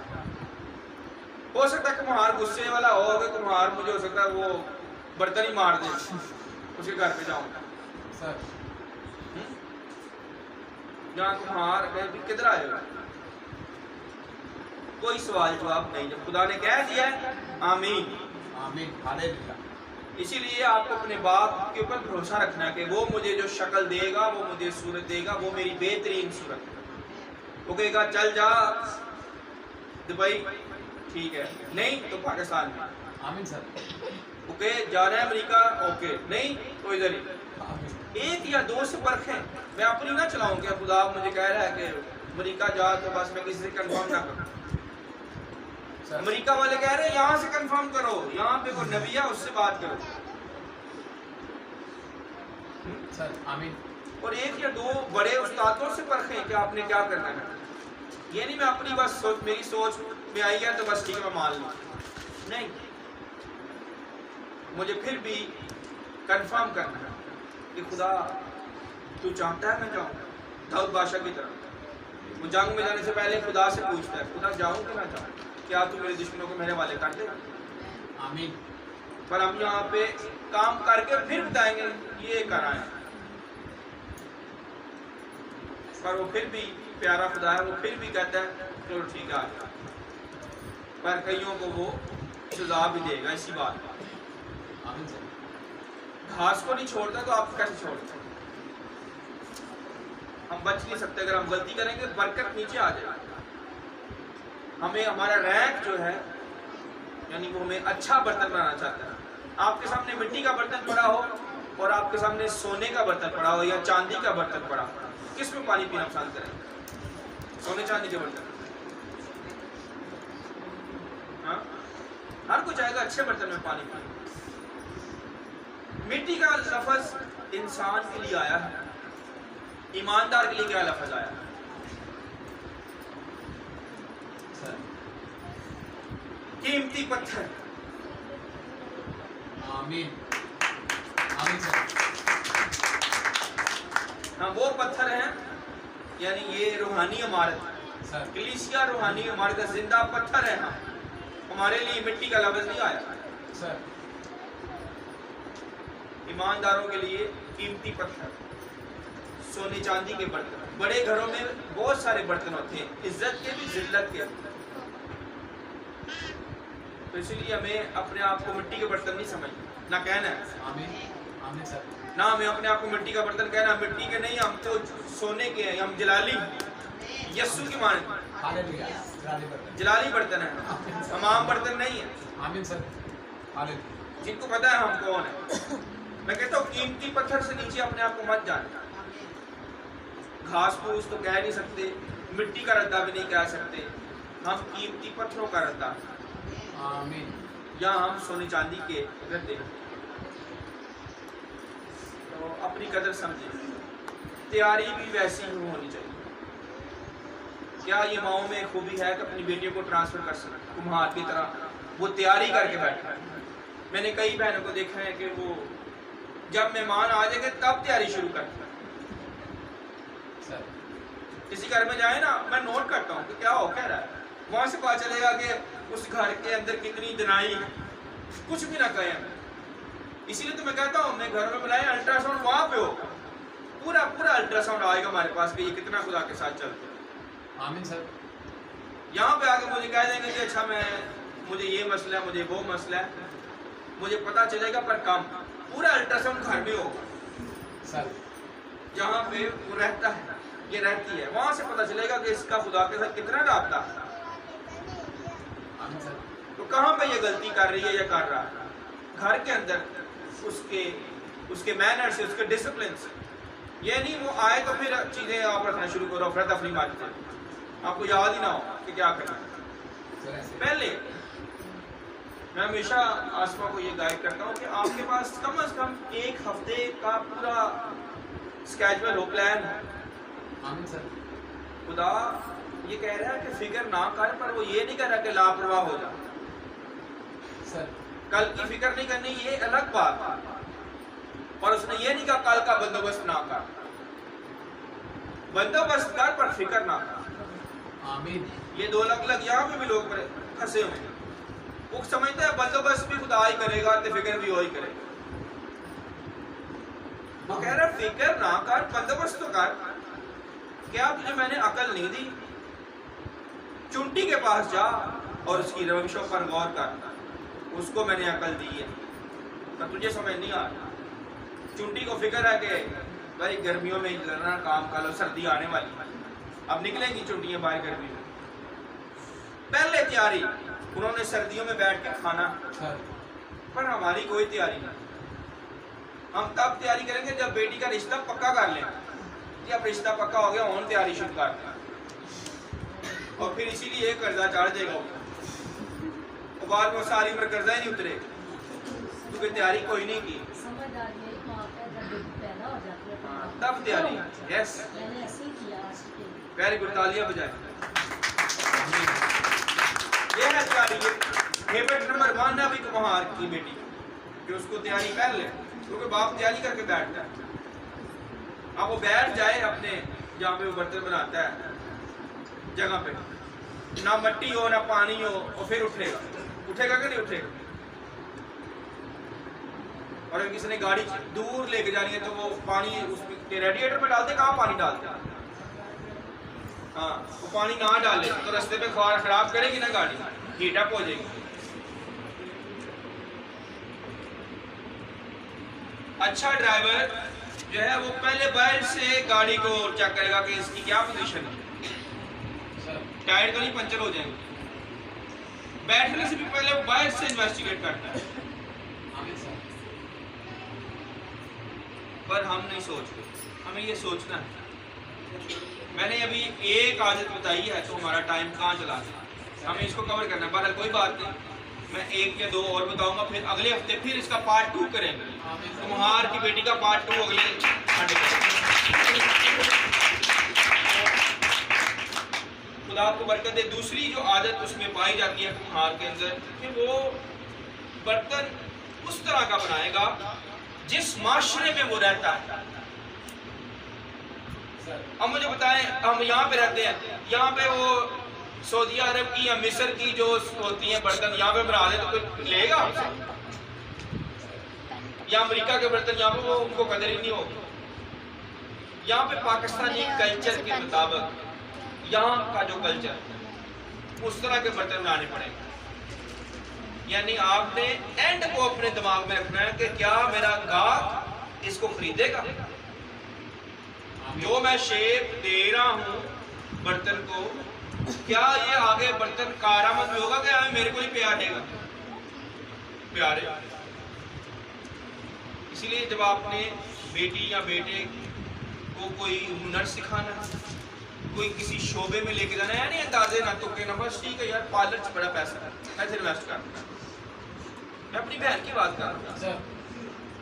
हो सकता है कुम्हार गुस्से वाला हो कि कुम्हार मुझे हो सकता है वो बर्तन ही मार दे, उसके घर पे जाऊंगा सर। यहाँ कुम्हार किधर आए हो? कोई सवाल जवाब नहीं, जब खुदा ने कह दिया आमीन। आमीन। हालेलुया। इसीलिए आपको अपने बाप के ऊपर भरोसा रखना है कि वो मुझे जो शक्ल देगा, वो मुझे सूरत देगा, वो मेरी बेहतरीन सूरत है। वो कहेगा चल जा दुबई, ठीक है, नहीं तो पाकिस्तान में। आमीन सर। ओके जाना है अमेरिका, ओके नहीं तो इधर ही। आमीन। एक या दो से परखें, मैं अपनी ना चलाऊं कि खुदा मुझे कह रहा है कि अमेरिका जा, तो बस मैं किसी से कंफर्म ना करूं। अमेरिका वाले कह रहे हैं यहाँ से कंफर्म करो, यहाँ पे कोई नबी है उससे बात करो सर। आमीन। और एक या दो बड़े उस्तादों से परखें कि आपने क्या करना है। ये नहीं मैं अपनी बस सोच, मेरी सोच में आई है तो बस ठीक है मैं मान लूँ, नहीं, मुझे फिर भी कंफर्म करना है कि खुदा तू चाहता है मैं जाऊँ। दाऊद बादशाह की तरह वो जंग में जाने से पहले खुदा से पूछता है, खुदा जाऊँ कि ना जाऊँ, क्या तू मेरे दुश्मनों को मेरे वाले कर दे। आमीन। पर हम यहाँ पे काम करके फिर बताएंगे ये करा है, पर वो फिर भी प्यारा खुदा है, वो फिर भी कहता है चलो ठीक है। पर कईयों को वो सजा भी देगा इसी बात पर। आमीन सर। घास को नहीं छोड़ता तो आप कैसे छोड़ते? हम बच नहीं सकते, अगर हम गलती करेंगे बरकत नीचे आ जाएगी। हमें हमारा रैंक जो है, यानी वो हमें अच्छा बर्तन बनाना चाहता है। आपके सामने मिट्टी का बर्तन पड़ा हो और आपके सामने सोने का बर्तन पड़ा हो या चांदी का बर्तन पड़ा हो, किस में पानी पीना पसंद करेंगे? सोने चांदी के बर्तन? हाँ, हर कोई चाहेगा अच्छे बर्तन में पानी पीना। मिट्टी का लफ्ज इंसान के लिए आया है, ईमानदार के लिए क्या लफ्ज आया है? कीमती पत्थर। आमीन। आमीन सर। हाँ वो पत्थर हैं, यानी ये रूहानी इमारत सर कलीसिया रूहानी हमारे पास जिंदा पत्थर है, हमारे लिए मिट्टी का लफ्ज नहीं आया। सर ईमानदारों के लिए कीमती पत्थर, सोने चांदी के बर्तन। बड़े घरों में बहुत सारे बर्तन होते हैं, इज्जत के भी जिल्लत के। तो इसलिए हमें अपने आप को मिट्टी के बर्तन नहीं समझना, ना कहना है। आमीन आमीन सर। ना हमें अपने आप को मिट्टी का बर्तन कहना, मिट्टी के नहीं, हम तो सोने के हैं, हम जलाली यस्सु की मान हालेलुया। जलाली बर्तन। जलाली बर्तन है, हम आम बर्तन नहीं है। आमीन सर। हालेलुया। जिनको पता है हम कौन है। मैं कहता हूँ कीमती पत्थर से नीचे अपने आप को मत जाना। घास फूस तो कह नहीं सकते, मिट्टी का रद्दा भी नहीं कह सकते, हम कीमती पत्थरों का रद्दा, आमीन। या हम सोने चांदी के रद्दे। तो अपनी कदर समझे, तैयारी भी वैसी ही होनी चाहिए। क्या ये माओ में खूबी है कि अपनी बेटियों को ट्रांसफर कर सकते, कुम्हार की तरह वो तैयारी करके बैठा है। मैंने कई बहनों को देखा है कि वो जब मेहमान आ जाएंगे तब तैयारी शुरू करते हैं। किसी घर में जाए ना, मैं नोट करता हूँ कि क्या हो क्या रहा है, वहां से पता चलेगा कि उस घर के अंदर कितनी दिनाई, कुछ भी ना कहें। इसीलिए तो मैं कहता हूँ मैं घर में बुलाए, अल्ट्रासाउंड वहां पे हो, पूरा पूरा अल्ट्रासाउंड आएगा हमारे पास कि ये कितना खुदा के साथ चलते हैं। आमीन सर। यहाँ पे आके मुझे कह देंगे कि अच्छा मुझे ये मसला है, मुझे वो मसला है, मुझे पता चलेगा, पर कम। पूरा अल्ट्रासाउंड घर में होगा सर, जहाँ पे वो रहता है, ये रहती है, वहां से पता चलेगा कि इसका खुदा के साथ कितना राब्ता है। आमीन सर। तो कहाँ पे ये गलती कर रही है या कर रहा है, घर के अंदर उसके मैनर से, उसके डिसिप्लिन से। ये नहीं वो आए तो फिर चीजें आप रखना शुरू करो, अफरा तफरी मारते, आपको याद ही ना हो कि क्या करना। पहले मैं हमेशा आसमा को ये गाइड करता हूँ कि आपके पास कम से कम एक हफ्ते का पूरा स्केड्यूल हो, प्लान हो। आमीन सर। खुदा ये कह रहा है कि फिक्र ना कर, पर वो ये नहीं कह रहा कि लापरवाह हो जा। सर कल की फिक्र नहीं करनी, ये अलग बात है, और उसने ये नहीं कहा कल का बंदोबस्त ना कर। बंदोबस्त कर पर फिक्र ना कर। आमीन। ये दो अलग अलग, यहाँ पे भी लोग फंसे हुए हैं। वो समझते हैं बंदोबस्त भी खुदा ही करेगा तो फिक्र भी वही करेगा। वो कह रहा फिक्र ना कर, बंदोबस्त तो कर। क्या तुझे मैंने अकल नहीं दी? चुंटी के पास जा और उसकी रविशों पर गौर कर, उसको मैंने अकल दी है, पर तुझे समझ नहीं आ रहा। चुंटी को फिक्र है कि भाई गर्मियों में लड़ना काम कर लो, सर्दी आने वाली है, अब निकलेंगी चुंटियां बाहर गर्मी में। पहले तैयारी उन्होंने सर्दियों में बैठ के खाना, पर हमारी कोई तैयारी नहीं। हम तब तैयारी करेंगे जब बेटी का रिश्ता पक्का कर लेंगे। अब रिश्ता पक्का हो गया, और तैयारी शुरू कर दें, और फिर इसीलिए कर्जा चढ़ देगा, और बाद में सारी उम्र कर्जा ही नहीं उतरे, क्योंकि तैयारी कोई नहीं की। तब तैयारी। यस, वेरी गुड, तालियां बजाएं। ये है तैयारी। हैबिट नंबर 1 है अभी कुम्हार की बेटी कि उसको तैयारी कर ले, क्योंकि बाप तैयारी करके बैठता है। अब वो बैठ जाए अपने जहाँ पे वो बर्तन बनाता है जगह पे, ना मट्टी हो ना पानी हो, और फिर उठेगा कि नहीं उठेगा। और अगर किसी ने गाड़ी दूर लेके जानी है तो वो पानी उसके रेडिएटर में डालते, कहाँ पानी डालते? हाँ, वो पानी ना डाले तो रास्ते पे खराब करेगी ना गाड़ी, हीट अप हो जाएगी। अच्छा ड्राइवर जो है वो पहले बाहर से गाड़ी को चेक करेगा कि इसकी क्या पोजीशन है, टायर तो नहीं पंचर हो जाएंगे। बैठने से भी पहले बाहर से इन्वेस्टिगेट करता है। पर हम नहीं सोचते, हमें ये सोचना है। मैंने अभी एक आदत बताई है तो हमारा टाइम कहाँ चला गया, हमें इसको कवर करना है। बहरहाल कोई बात नहीं, मैं 1 या 2 और बताऊंगा, फिर अगले हफ्ते फिर इसका पार्ट 2 करेंगे। कुम्हार की बेटी का पार्ट 2 अगले संडे करेंगे। खुदा आपको बरकत दे। दूसरी जो आदत उसमें पाई जाती है कुम्हार के अंदर कि वो बर्तन उस तरह का बनाएगा जिस माशरे में वो रहता है। अब मुझे बताएं, हम यहाँ पे रहते हैं, यहाँ पे वो सऊदी अरब की या मिस्र की जो होती हैं बर्तन यहाँ पे बना दे तो कोई लेगा हमसे? या अमेरिका के बर्तन यहाँ पे वो उनको कदर ही नहीं होगी। यहाँ पे पाकिस्तानी कल्चर के मुताबिक यहाँ का जो कल्चर उस तरह के बर्तन बनाने पड़ेंगे। यानी आपने एंड को अपने दिमाग में रखना है कि क्या मेरा गाहक इसको खरीदेगा। जो मैं शेप दे रहा हूं बर्तन को, क्या ये आगे बर्तन कारामद भी होगा कि मेरे को ही प्यारेगा? प्यारे। इसीलिए जब आपने बेटी या बेटे को कोई हुनर सिखाना, कोई किसी शोबे में लेके जाना है, नहीं अंदाजे ना तो कहना बस ठीक है यार पार्लर से बड़ा पैसा है, मैं इन्वेस्ट करना। मैं अपनी बहन की बात कर रहा हूँ,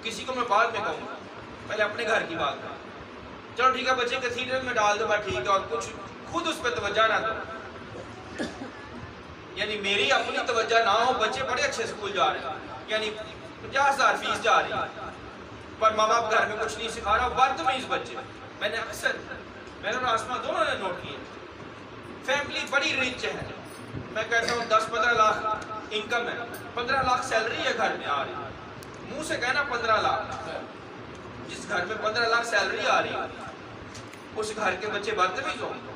किसी को मैं बाद में कहूँगा, पहले अपने घर की बात कर। चलो ठीक है बच्चे कैथीड्रल में डाल दो, ठीक है, और कुछ खुद उस पर तवज्जो ना दो। यानी मेरी अपनी तवज्जो ना हो, बच्चे बड़े अच्छे स्कूल जा रहे हैं, यानी 50,000 फीस जा रही है, पर माँ बाप घर में कुछ नहीं सिखा रहा, बदतमीज बच्चे। मैंने अक्सर, मैंने और आसमा दोनों ने नोट किए, फैमिली बड़ी रिच है, मैं कहता हूँ 10-15 लाख इनकम है, 15 लाख सैलरी है घर में आ रही, मुंह से कहना 15 लाख। जिस घर में 15 लाख सैलरी आ रही है उस घर के बच्चे बदतमीज होंगे,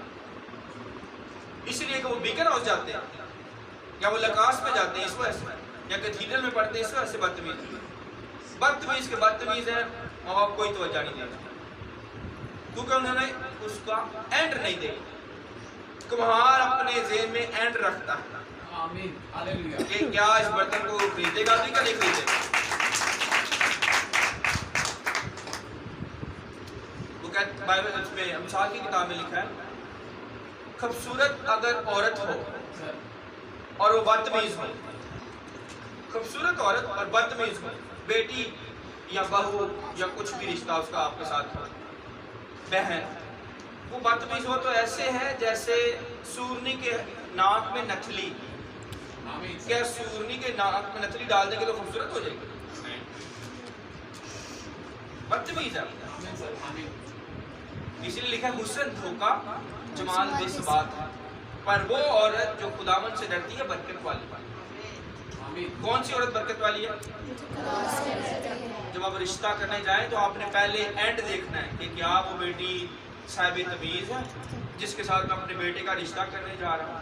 इसलिए कि वो बीकन हाउस जाते हैं या वो लकास में जाते हैं इस वजह से, या कैथीड्रल में पढ़ते हैं इस वजह से बदतमीज के बदतमीज है। माँ बाप कोई तवज्जो नहीं देता क्योंकि उन्होंने उसका एंड नहीं देखा। कुम्हार अपने ज़हन में एंड रखता है, आमीन, हालेलुया, कि क्या इस बर्तन को खरीदेगा भी क्या नहीं खरीदेगा। वो कहते बाइबल में अमसाल की किताब में लिखा है, खूबसूरत अगर औरत हो और वो बदतमीज हो, खूबसूरत औरत और बदतमीज हो, बेटी या बहू या कुछ भी रिश्ता उसका आपके साथ हो, बहन, वो बदतमीज हो तो ऐसे है जैसे सूरनी के नाक में नथली। क्या सूरनी के नाक में नथली डाल देंगे तो खूबसूरत हो जाएगी? बदतमीज है। इसलिए लिखा है हुस्न धोखा जमाल बेसबात है, पर वो औरत जो खुदावन से डरती है बरकत वाली। कौन सी औरत बरकत वाली है? जब आप रिश्ता करने जाएं तो आपने पहले एंड देखना है कि क्या वो बेटी साहिब तमीज़ है जिसके साथ मैं अपने बेटे का रिश्ता करने जा रहा हूँ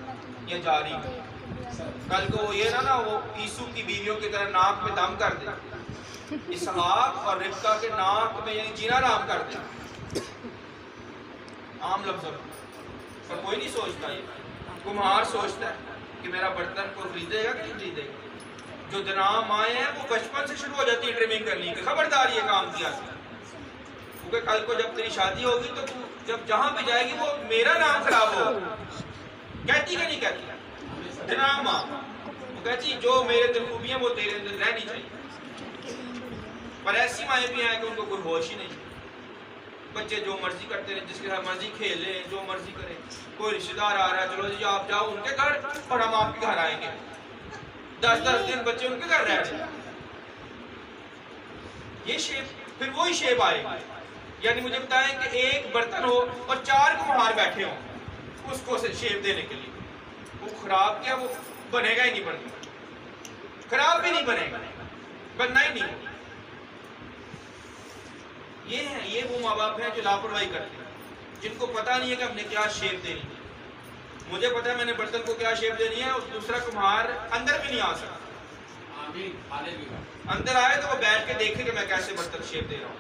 या जा रही हूँ। कल को ये ना वो यीशु की बीवियों की तरह नाक में दम कर दे, इसहाक और रिबका के नाक में यानी जीना राम कर दे। आम लफ्ज़ पर कोई नहीं सोचता, ये कुम्हार सोचता है कि मेरा बर्तन को खरीदेगा कि नहीं खरीदेगा। जो जनाब आए हैं वो बचपन से शुरू हो जाती है ट्रिमिंग करनी की, खबरदार ये काम किया, क्योंकि कल को जब तेरी शादी होगी तो तू जब जहां पे जाएगी वो मेरा नाम खराब हो। कहती कि नहीं कहती जनाब माँ, वो कहती जो मेरे अंदर खूबियां वो तेरे अंदर रहनी चाहिए। पर ऐसी माएँ भी हैं कि उनको कोई होश ही नहीं, बच्चे जो मर्जी करते रहे, जिसके साथ मर्जी खेले, जो मर्जी करे। कोई रिश्तेदार आ रहा है, चलो जी आप जाओ उनके घर और हम आपके घर आएंगे, 10-10 दिन बच्चे उनके घर रह रहे। ये शेप, फिर वही शेप आएगी। यानी मुझे बताएं कि एक बर्तन हो और 4 कुम्हार बैठे हों उसको शेप देने के लिए, वो खराब क्या, वो बनेगा ही नहीं, बनेगा खराब भी नहीं, बनेगा बनना ही नहीं। ये है, ये वो माँ बाप हैं जो लापरवाही करते हैं, जिनको पता नहीं है कि हमने क्या शेप देनी है। मुझे पता है मैंने बर्तन को क्या शेप देनी है, और दूसरा कुम्हार अंदर भी नहीं आ सकता। आमीन, हालेलुया। अंदर आए तो वो बैठ के देखे कि मैं कैसे बर्तन शेप दे रहा हूँ,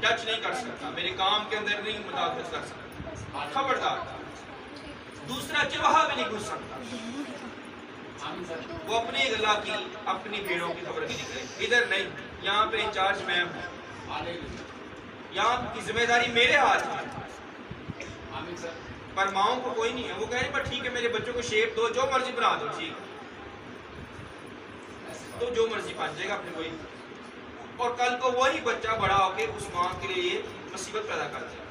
टच नहीं कर सकता, मेरे काम के अंदर नहीं मुदाखलत कर सकता, खबरदार। दूसरा चवाहा भी नहीं घुस सकता, वो अपनी गला की अपनी भेड़ों की खबर भी नहीं करे। इधर नहीं, यहाँ पे इंचार्ज मैं हूँ, यहाँ की जिम्मेदारी मेरे हाथ में। पर माओ को कोई नहीं है, वो कह रहे पर ठीक है मेरे बच्चों को शेप दो, जो मर्जी बना दो, ठीक तो जो मर्जी बन जाएगा अपने कोई। और कल को वही बच्चा बड़ा होके उस माँ के लिए ये मुसीबत पैदा कर देगा,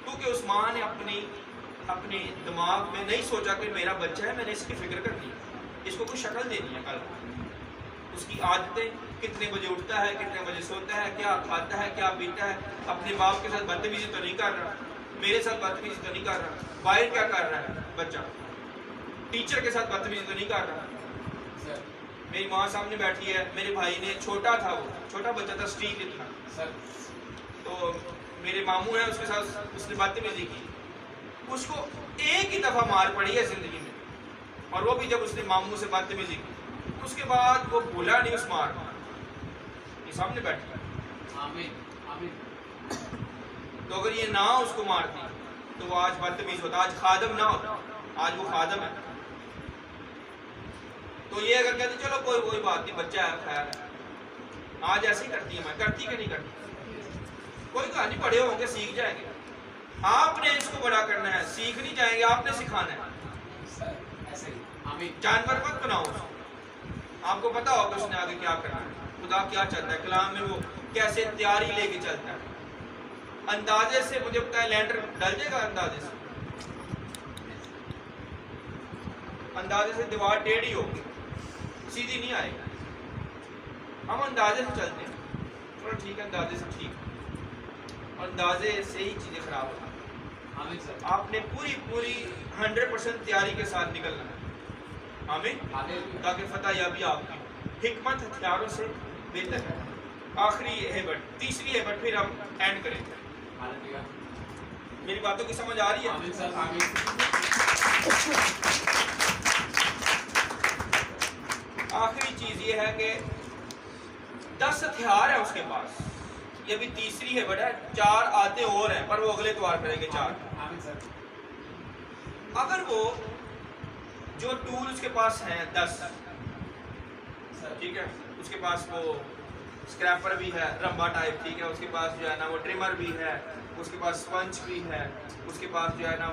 क्योंकि उस माँ ने अपने दिमाग में नहीं सोचा कि मेरा बच्चा है, मैंने इसकी फिक्र करनी है, इसको कुछ शक्ल देनी है। कल उसकी आदतें, कितने बजे उठता है, कितने बजे सोता है, क्या खाता है, क्या पीता है, अपने बाप के साथ बदतमीजी तो नहीं कर रहा, मेरे साथ बदतमीजी तो नहीं कर रहा। बाहर क्या कर रहा है बच्चा? टीचर के साथ बदतमीजी तो नहीं कर रहा। सर मेरी माँ सामने बैठी है, मेरे भाई ने, छोटा था वो, छोटा बच्चा था, स्टील इतना, सर तो मेरे मामू है, उसके साथ उसने बदतमीजी की, उसको एक ही दफ़ा मार पड़ी है ज़िंदगी में, और वो भी जब उसने मामू से बदतमीजी की, उसके बाद वो भूला नहीं उस मार को। ये सामने बैठा है। आमीन आमीन। तो अगर ये ना उसको मारती तो वो आज बदतमीज होता, आज खादम ना होता, आज वो खादम है। तो ये अगर कहती चलो कोई बात नहीं, बच्चा है, खैर है, आज ऐसे ही करती है, मैं करती कि नहीं करती, कोई कहानी, बड़े होंगे सीख जाएंगे। आपने इसको बड़ा करना है, सीख नहीं जाएंगे, आपने सिखाना है। सर ऐसे ही आमीन। जानवर मत बनाओ उसको, आपको पता होगा उसने आगे क्या करना है, खुदा क्या चाहता है, कलाम में वो कैसे तैयारी लेके चलता है। अंदाजे से मुझे पता है लैंडर डल जाएगा, अंदाजे से दीवार टेढ़ी होगी, सीधी नहीं आएगी। हम अंदाजे से चलते हैं, चलो ठीक है, अंदाजे से ठीक, अंदाजे से ही चीजें खराब होती हैं। आमीन सर। आपने पूरी 100% तैयारी के साथ निकलना है। आमीन। हालेलुया। ताकि फतह याबी आपकी हिकमत हथियारों से बेहतर है। आखिरी हेबट, तीसरी हेबट फिर हम एंड करेंगे। हालेलुया। मेरी बातों की समझ आ रही है? आमीन सर आमीन। आखिरी चीज ये है कि 10 हथियार है उसके पास, ये भी तीसरी हेबट है, 4 आते और हैं, पर वो अगले द्वार करेंगे 4। आमीन सर। अगर वो जो टूल उसके पास हैं 10, सर ठीक है, उसके पास वो स्क्रैपर भी है, रंबा टाइप, ठीक है, उसके पास जो है ना वो ट्रिमर भी है, उसके पास स्पंज भी है, उसके पास जो है ना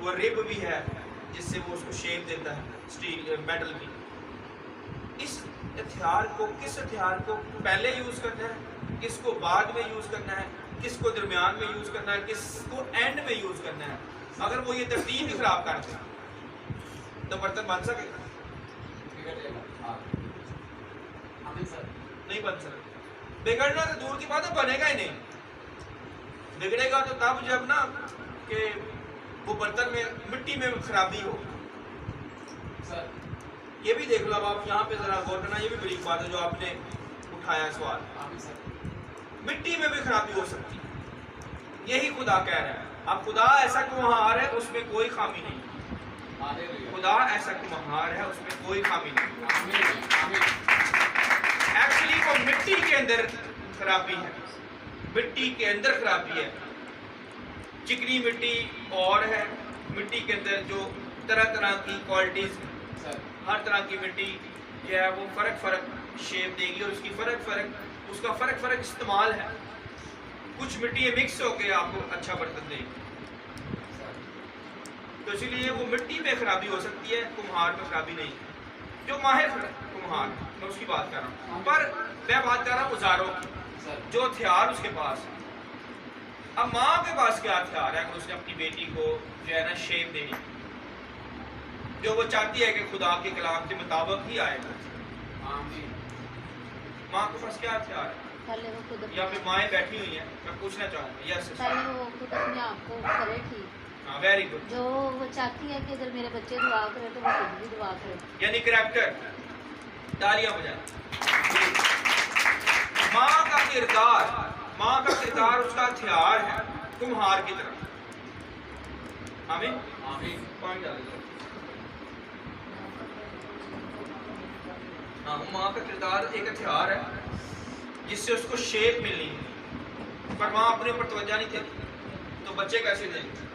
वो रिब भी है जिससे वो उसको शेप देता है स्टील मेटल की। इस हथियार को, किस हथियार को पहले यूज करना है, किसको बाद में यूज करना है, किसको दरमियान में यूज करना है, किसको एंड में यूज करना है, अगर वो ये तरतीब ही खराब कर दे तो बर्तन बन सकेगा? बिगड़ेगा। हाँ आमीन सर। नहीं बन सकता। बिगड़ना तो दूर की बात है, बनेगा ही नहीं। बिगड़ेगा तो तब जब ना कि वो बर्तन में मिट्टी में खराबी हो। सर ये भी देख लो, अब आप यहाँ पे जरा गौर करना, ये भी बड़ी बात है जो आपने उठाया सवाल। आमीन सर। मिट्टी में भी खराबी हो सकती है, यही खुदा कह रहा है। अब खुदा ऐसा कुम्हार है, उसमें कोई खामी नहीं। हालेलुया। खुदा ऐसा कुम्हार है, उसमें कोई खामी नहीं। आमीन आमीन। एक्चुअली वो मिट्टी के अंदर खराबी है, मिट्टी के अंदर खराबी है। चिकनी मिट्टी और है, मिट्टी के अंदर जो तरह तरह की क्वालिटीज, सर हर तरह की मिट्टी जो है वो फर्क शेप देगी, और उसकी उसका फर्क इस्तेमाल है। कुछ मिट्टी मिक्स होकर आपको अच्छा बर्तन देगी, तो इसलिए वो मिट्टी में खराबी हो सकती है, कुम्हार में खराबी नहीं। जो माहिर कुम्हार, मैं उसकी बात कर रहा हूँ, पर मैं बात कर रहा हूँ औजारों की, सर। जो हथियार उसके पास है। अब माँ के पास क्या हथियार है? अगर उसने अपनी बेटी को जो है ना शेप देनी, जो वो चाहती है कि खुदा के कलाम के मुताबिक ही आएगा, आमीन। माँ के पास क्या हथियार है? पहले वो खुद या फिर माएँ बैठी हुई हैं, मैं पूछना चाहूँगा। यस, पहले वो खुद अपने आप को करे ठीक, हाँ, वेरी गुड। जो वो चाहती है कि अगर मेरे बच्चे दुआ करें तो वो खुद भी दुआ करे। यानी करैक्टर, तालियां बजाएं। माँ का किरदार उसका हथियार है कुम्हार की तरह। आमीन आमीन। पॉइंट डाल दो। हाँ, माँ का किरदार एक हथियार है जिससे उसको शेप मिलनी है, पर माँ अपने ऊपर तवज्जो नहीं देती, तो बच्चे कैसे देंगे?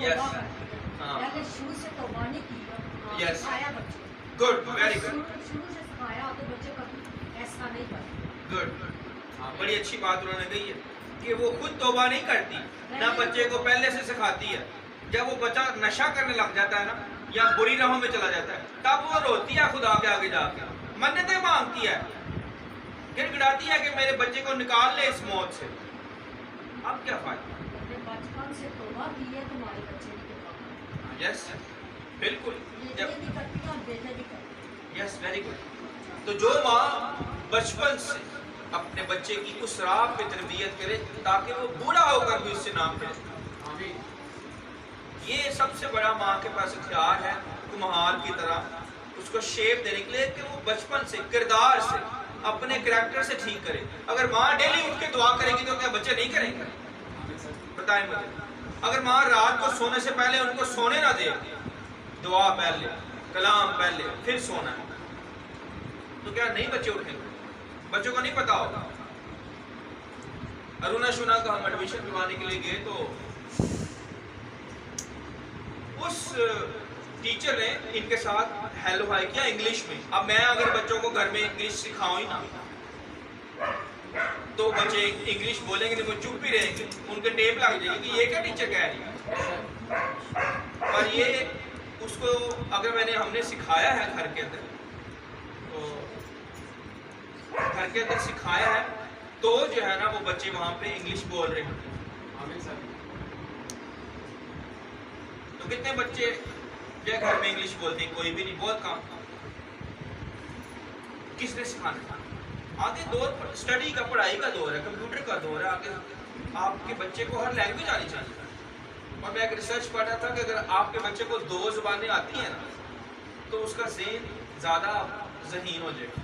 Yes. हाँ। शुरू से तौबा नहीं की, Yes. सिखाया बच्चे। गुड, वेरी गुड, शुरू से सिखाया तो बच्चे कभी ऐसा नहीं करते। गुड। बड़ी अच्छी बात उन्होंने कही है कि वो खुद तौबा नहीं करती, ना बच्चे को पहले से सिखाती है। जब वो बच्चा नशा करने लग जाता है ना, या बुरी राहों में चला जाता है, तब वो रोती है खुदा के आगे जाके, मन्नतें मांगती है, गिड़गिड़ाती है कि मेरे बच्चे को निकाल ले इस मौत से। अब क्या फायदा? अपने बचपन से तौबा की है, तुम्हारे बच्चे की तौबा। यस, बिल्कुल। ये भी करती है और बेटे भी करती है। Yes, very good. तो जो माँ बचपन से अपने बच्चे की उस राह पे तरबियत करे ताकि वो बूढ़ा होकर भी उससे नाम करे। आमीन। ये सबसे बड़ा माँ के पास इख्तियार है कुम्हार की तरह उसको शेप देने के लिए कि वो बचपन से किरदार से अपने करैक्टर से ठीक करे। अगर माँ डेली उठ के दुआ करेगी तो क्या बच्चे नहीं करेंगे? बताएं मुझे। अगर माँ रात को सोने से पहले उनको सोने ना दे, दुआ पहले, कलाम पहले, फिर सोना, तो क्या नहीं बच्चे उठेंगे? बच्चों को नहीं पता होगा। अरुणा शुना का हम एडमिशन करवाने के लिए गए तो उस टीचर ने इनके साथ हेलो हाय किया इंग्लिश में। अब मैं अगर बच्चों को घर में इंग्लिश सिखाऊं ही ना तो बच्चे इंग्लिश बोलेंगे नहीं, वो चुप भी रहेंगे, उनके टेप लग जाएगी कि ये क्या टीचर कह रही है। पर ये उसको अगर हमने सिखाया है घर के अंदर, तो घर के अंदर सिखाया है तो जो है ना वो बच्चे वहां पे इंग्लिश बोल रहे हैं। आमीन सर। तो कितने बच्चे जो घर में इंग्लिश बोलते हैं? कोई भी नहीं, बहुत कम। किसने सिखाना? आगे दौर स्टडी का, पढ़ाई का दौर है, कंप्यूटर का दौर है। आगे आपके बच्चे को हर लैंग्वेज आनी चाहिए। और मैं एक रिसर्च पढ़ रहा था कि अगर आपके बच्चे को 2 ज़ुबानें आती हैं ना तो उसका ज़हन ज़्यादा ज़हीन हो जाएगा।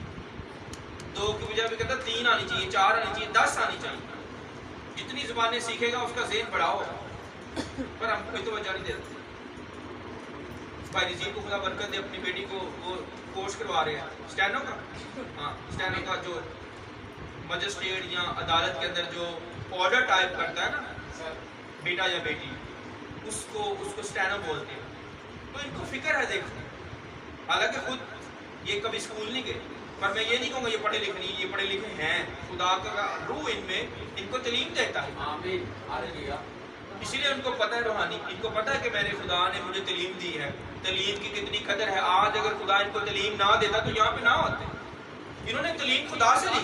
2 की बजाय भी कहता 3 आनी चाहिए, 4 आनी चाहिए, 10 आनी चाहिए। जितनी ज़ुबानें सीखेगा उसका ज़हन बड़ा होगा। पर हम कोई तो वजह नहीं देते। भाई जी को खुदा बरकत दे, अपनी बेटी को वो कोर्स करवा रहे हैं स्टेनो का। हाँ, स्टेनो का जो मजिस्ट्रेट या अदालत के अंदर जो ऑर्डर टाइप करता है ना सर। बेटा या बेटी, उसको स्टेनो बोलते हैं। तो इनको फिक्र है, देखो, हालांकि खुद ये कभी स्कूल नहीं गए, पर मैं ये नहीं कहूँगा ये पढ़े लिखे नहीं, ये पढ़े लिखे हैं। खुदा का रूह इनमें इनको तलीम देता है। आमीन। हालेलुया। इसीलिए उनको पता है रूहानी, इनको पता है कि मेरे खुदा ने मुझे तलीम दी है, तलीम की कितनी कदर है। आज अगर खुदा इनको तलीम ना देता तो यहाँ पे ना होते। इन्होंने तलीम खुदा से ली,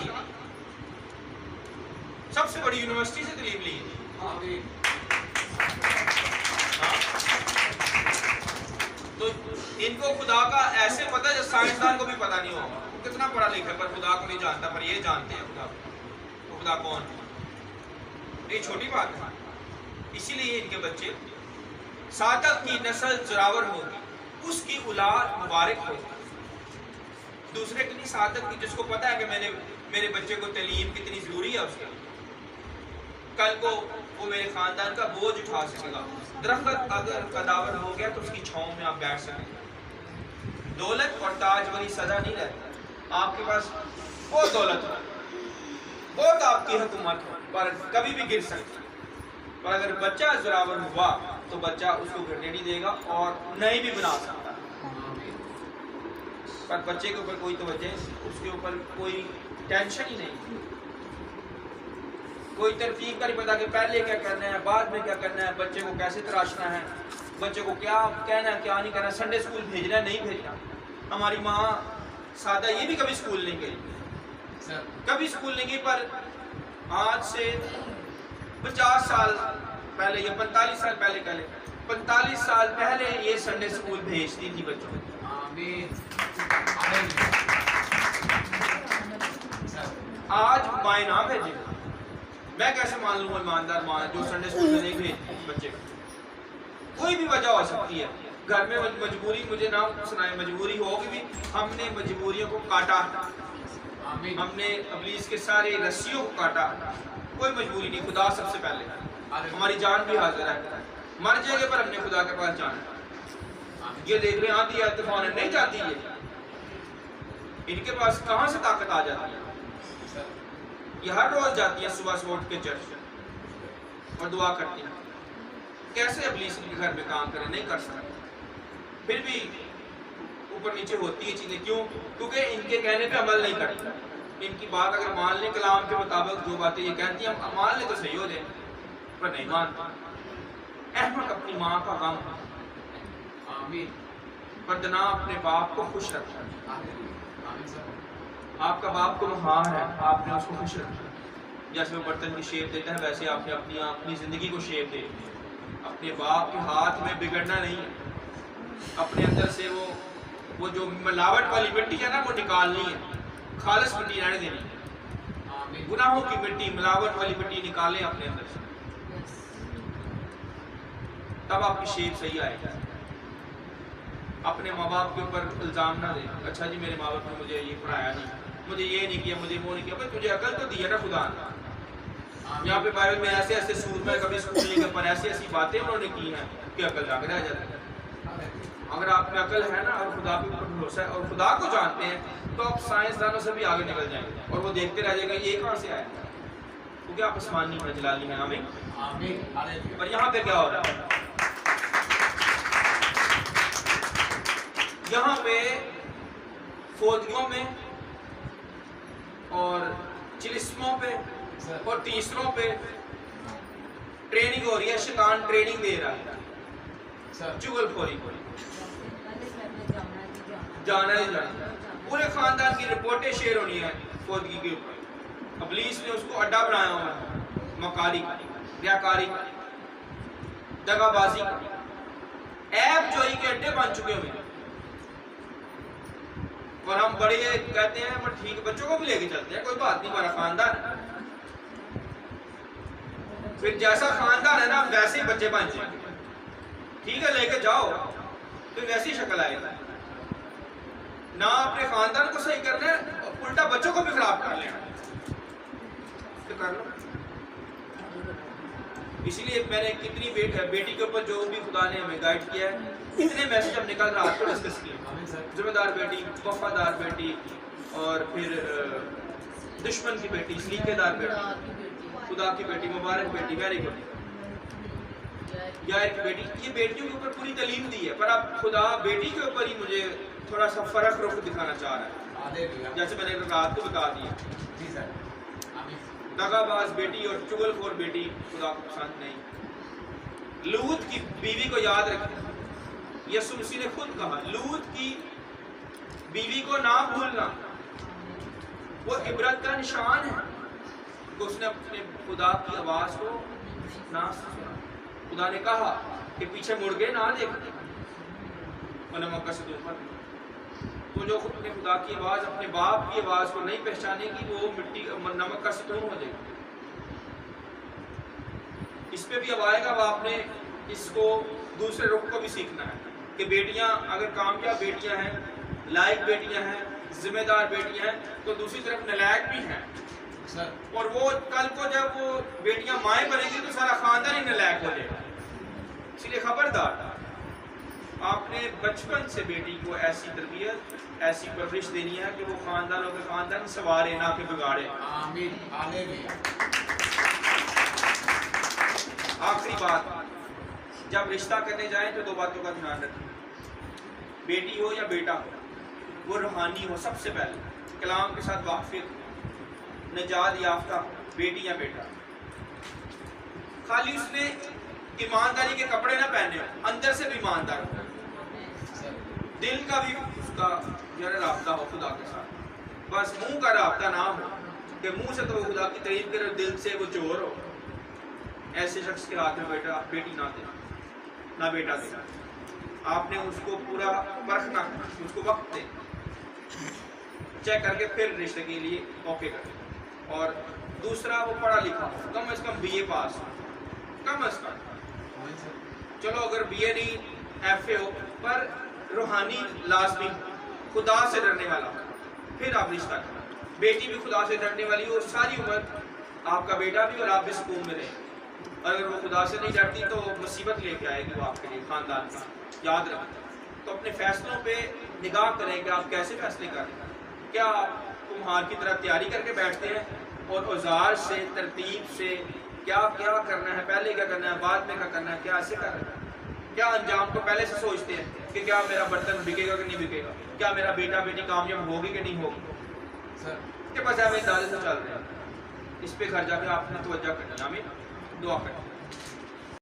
सबसे बड़ी यूनिवर्सिटी से तलीम ली। आमीन। हाँ। तो इनको खुदा का ऐसे पता है जो साइंसदान को भी पता नहीं होगा। कितना पढ़ा लिखा पर खुदा को नहीं जानता, पर ये जानते हैं खुदा को। खुदा कौन है? ये छोटी बात है। इसीलिए इनके बच्चे सादक की नस्ल जोरावर होगी, उसकी औलाद मुबारक होगी। दूसरे की नहीं, सादक की, जिसको पता है कि मेरे बच्चे को तालीम कितनी जरूरी है उसके, कल को वो मेरे खानदान का बोझ उठा सकेगा। दरख्त अगर कदावर हो गया तो उसकी छांव में आप बैठ सकेंगे। दौलत और ताज वही सदा नहीं रहता। आपके पास बहुत दौलत हो, बहुत आपकी हुकूमत हो, पर कभी भी गिर सकती है। पर अगर बच्चा जोरावर हुआ तो बच्चा उसको गिरने नहीं देगा और नहीं भी बना सकता। पर बच्चे के ऊपर कोई तवज्जो, उसके ऊपर कोई टेंशन ही नहीं, कोई तरतीब का नहीं पता कि पहले क्या करना है, बाद में क्या करना है, बच्चे को कैसे तराशना है, बच्चे को क्या कहना है, क्या नहीं कहना, संडे स्कूल भेजना है, नहीं भेजना। हमारी माँ सादा ये भी कभी स्कूल नहीं गई, कभी स्कूल नहीं गई। पर आज से 50 साल पहले या 45 साल पहले, 45 साल पहले ये संडे स्कूल भेजती थी बच्चों को। आमीन। आज माएँ ना भेजे, मैं कैसे मान लूँ ईमानदार माँ जो संडे स्कूल में नहीं भेजती बच्चे को? कोई भी वजह हो सकती है, घर में मजबूरी, मुझे ना सुनाए, मजबूरी होगी भी। हमने मजबूरियों को काटा, हमने इब्लीस के सारे रस्सियों को काटा। कोई मजबूरी नहीं, खुदा सबसे पहले। हमारी जान भी हाजिर है, मर जाएंगे पर हमने खुदा के पास जाना। ये देख रहे आती है तूफान नहीं जाती है, इनके पास कहाँ से ताकत आ जाती है? ये हर रोज जाती है सुबह से उठ के चर्च और दुआ करती है। कैसे इब्लीस इनके घर में काम करे? नहीं कर सकते। फिर भी ऊपर नीचे होती है चीजें। क्यों? क्योंकि इनके कहने पे अमल नहीं करती। इनकी बात अगर मान लें कलाम के मुताबिक, जो बातें ये कहती हैं हम मान लें तो सही हो जाए, पर नहीं मानता। अहमक अपनी माँ का गम, बदना अपने बाप को खुश रखा। आपका बाप तो वहाँ है, आपने उसको खुश रखा। जैसे वो बर्तन की शेप देता है वैसे आपने अपनी जिंदगी को शेप दे। अपने बाप के हाथ में बिगड़ना नहीं है, अपने अंदर से वो जो मिलावट वाली मिट्टी है ना वो निकालनी है। खालिस मिट्टी रहने देनी, आमीन। गुनाहों की मिट्टी, मिलावट वाली मिट्टी निकालें अपने अंदर से, तब आपकी शेप सही आएगी। अपने माँ बाप के ऊपर इल्ज़ाम ना दें, अच्छा जी मेरे माँ बाप ने मुझे ये पढ़ाया नहीं, मुझे ये नहीं किया, मुझे वो नहीं किया। भाई तुझे अकल तो दी है ना खुदा ने। यहाँ पे बाइबल में ऐसे ऐसे सूर में कभी स्कूल के ऊपर ऐसी ऐसी बातें उन्होंने की हैं कि अकल जाग रह जाती है। अगर आप में अकल है ना और खुदा के ऊपर भरोसा है और खुदा को जानते हैं, तो आप साइंसदानों से भी आगे निकल जाएंगे और वो देखते रह जाएगा ये कहाँ से आया, क्योंकि आप आसमानी है, जलाली है। आमीन। आमीन। पर यहाँ पे क्या हो रहा है, यहाँ पे फौजियों में और चिलिस्मों पे और तीसरों पे ट्रेनिंग हो रही है, शैतान ट्रेनिंग दे रहा है चुगलखोरी को, जाना ही जाना। पूरे खानदान की रिपोर्टें शेयर होनी है फौजी के ऊपर। इब्लीस ने उसको अड्डा बनाया हुआ है, मकारी का, रियाकारी का, दगाबाजी का, ऐब जोई के अड्डे बन चुके हुए। और हम बड़े कहते हैं पर ठीक, बच्चों को भी लेके चलते हैं, कोई बात नहीं, हमारा खानदान। फिर जैसा खानदान है ना वैसे ही बच्चे बन जाएंगे, ठीक है, लेके जाओ तो वैसी शक्ल आएगी ना। अपने खानदान को सही करना है, उल्टा बच्चों को भी खराब कर लेना तो कर लो। इसीलिए मैंने कितनी बेटी के ऊपर जो भी खुदा ने हमें गाइड किया है, इतने मैसेज हम निकल रहा है डिस्कस किए। जिम्मेदार बेटी, वफादार बेटी, और फिर दुश्मन की बेटी, सलीकेदार बेटी, खुदा की बेटी, मुबारक बेटी, वेरी गुड, यार की बेटी। ये बेटियों के ऊपर पूरी तालीम दी है, पर अब खुदा बेटी के ऊपर ही मुझे थोड़ा सा फर्क रुख दिखाना चाह रहा है, जैसे मैंने रात को बता दिया। दगाबाज बेटी और चुगलखोर बेटी खुदा को पसंद नहीं। लूत की बीवी को याद रखें, यीशु मसीह ने खुद कहा लूत की बीवी को ना भूलना, वो इबरत का निशान है कि उसने अपने खुदा की आवाज को ना सुना। खुदा ने कहा कि पीछे मुड़ के ना देखते, नमक का सदूक पर। तो जो अपने खुदा की आवाज, अपने बाप की आवाज को नहीं पहचानेगी, वो मिट्टी नमक का सतून हो जाएगा। इस पे भी अब आएगा, अब आपने इसको दूसरे रुख को भी सीखना है कि बेटियां अगर कामयाब बेटियां हैं, लायक बेटियां हैं, जिम्मेदार बेटियां हैं, तो दूसरी तरफ नलायक भी हैं। और वो कल को जब वो बेटियां माएँ बनेंगी तो सारा खानदान ही नलायक हो जाएगा। इसलिए खबरदार, आपने बचपन से बेटी को ऐसी तरबियत, ऐसी परवरिश देनी है कि वो खानदानों के खानदान सवारे, ना कि बिगाड़े। आमीन। आखिरी बात, जब रिश्ता करने जाएं तो दो बातों का ध्यान रखें, बेटी हो या बेटा हो, वो रूहानी हो सबसे पहले, कलाम के साथ वाकिफ, निजात याफ्ता बेटी या बेटा। खाली उसने ईमानदारी के कपड़े ना पहने हो, अंदर से भी ईमानदार हो, दिल का भी उसका जरा राब्ता हो खुदा के साथ। बस मुंह का राब्ता ना हो कि मुंह से तो वो खुदा की तारीफ करे, दिल से वो चोर हो। ऐसे शख्स के हाथ में बेटा बेटी ना दे, ना बेटा दे। आपने उसको पूरा परखना, उसको वक्त दे, चेक करके फिर रिश्ते के लिए ओके कर। और दूसरा, वो पढ़ा लिखा हो, कम से कम बीए पास हो, कम से कम। चलो अगर बीए नहीं एफए हो, पर रूहानी लाजमी, खुदा से डरने वाला, फिर आप रिश्ता करना। बेटी भी खुदा से डरने वाली हो, सारी उम्र आपका बेटा भी और आप भी सुकून में रहें। अगर वो खुदा से नहीं डरती तो मुसीबत लेके आएगी वो आपके लिए, खानदान का, याद रखें। तो अपने फैसलों पे निगाह करें कि आप कैसे फैसले कर रहे हैं। क्या आप कुम्हार की तरह तैयारी करके बैठते हैं और औजार से, तरतीब से क्या क्या करना है, पहले क्या करना है, बाद में क्या करना है, क्या ऐसे कर रहे हैं? क्या अंजाम को पहले से सोचते हैं कि क्या मेरा बर्तन बिकेगा कि नहीं बिकेगा, क्या मेरा बेटा बेटी कामयाब होगी कि नहीं होगी? के बस हमें अंदाजे से चल रहे हैं। इस पे घर जाके आपने तवज्जो करनी है। आमीन। दुआ करें।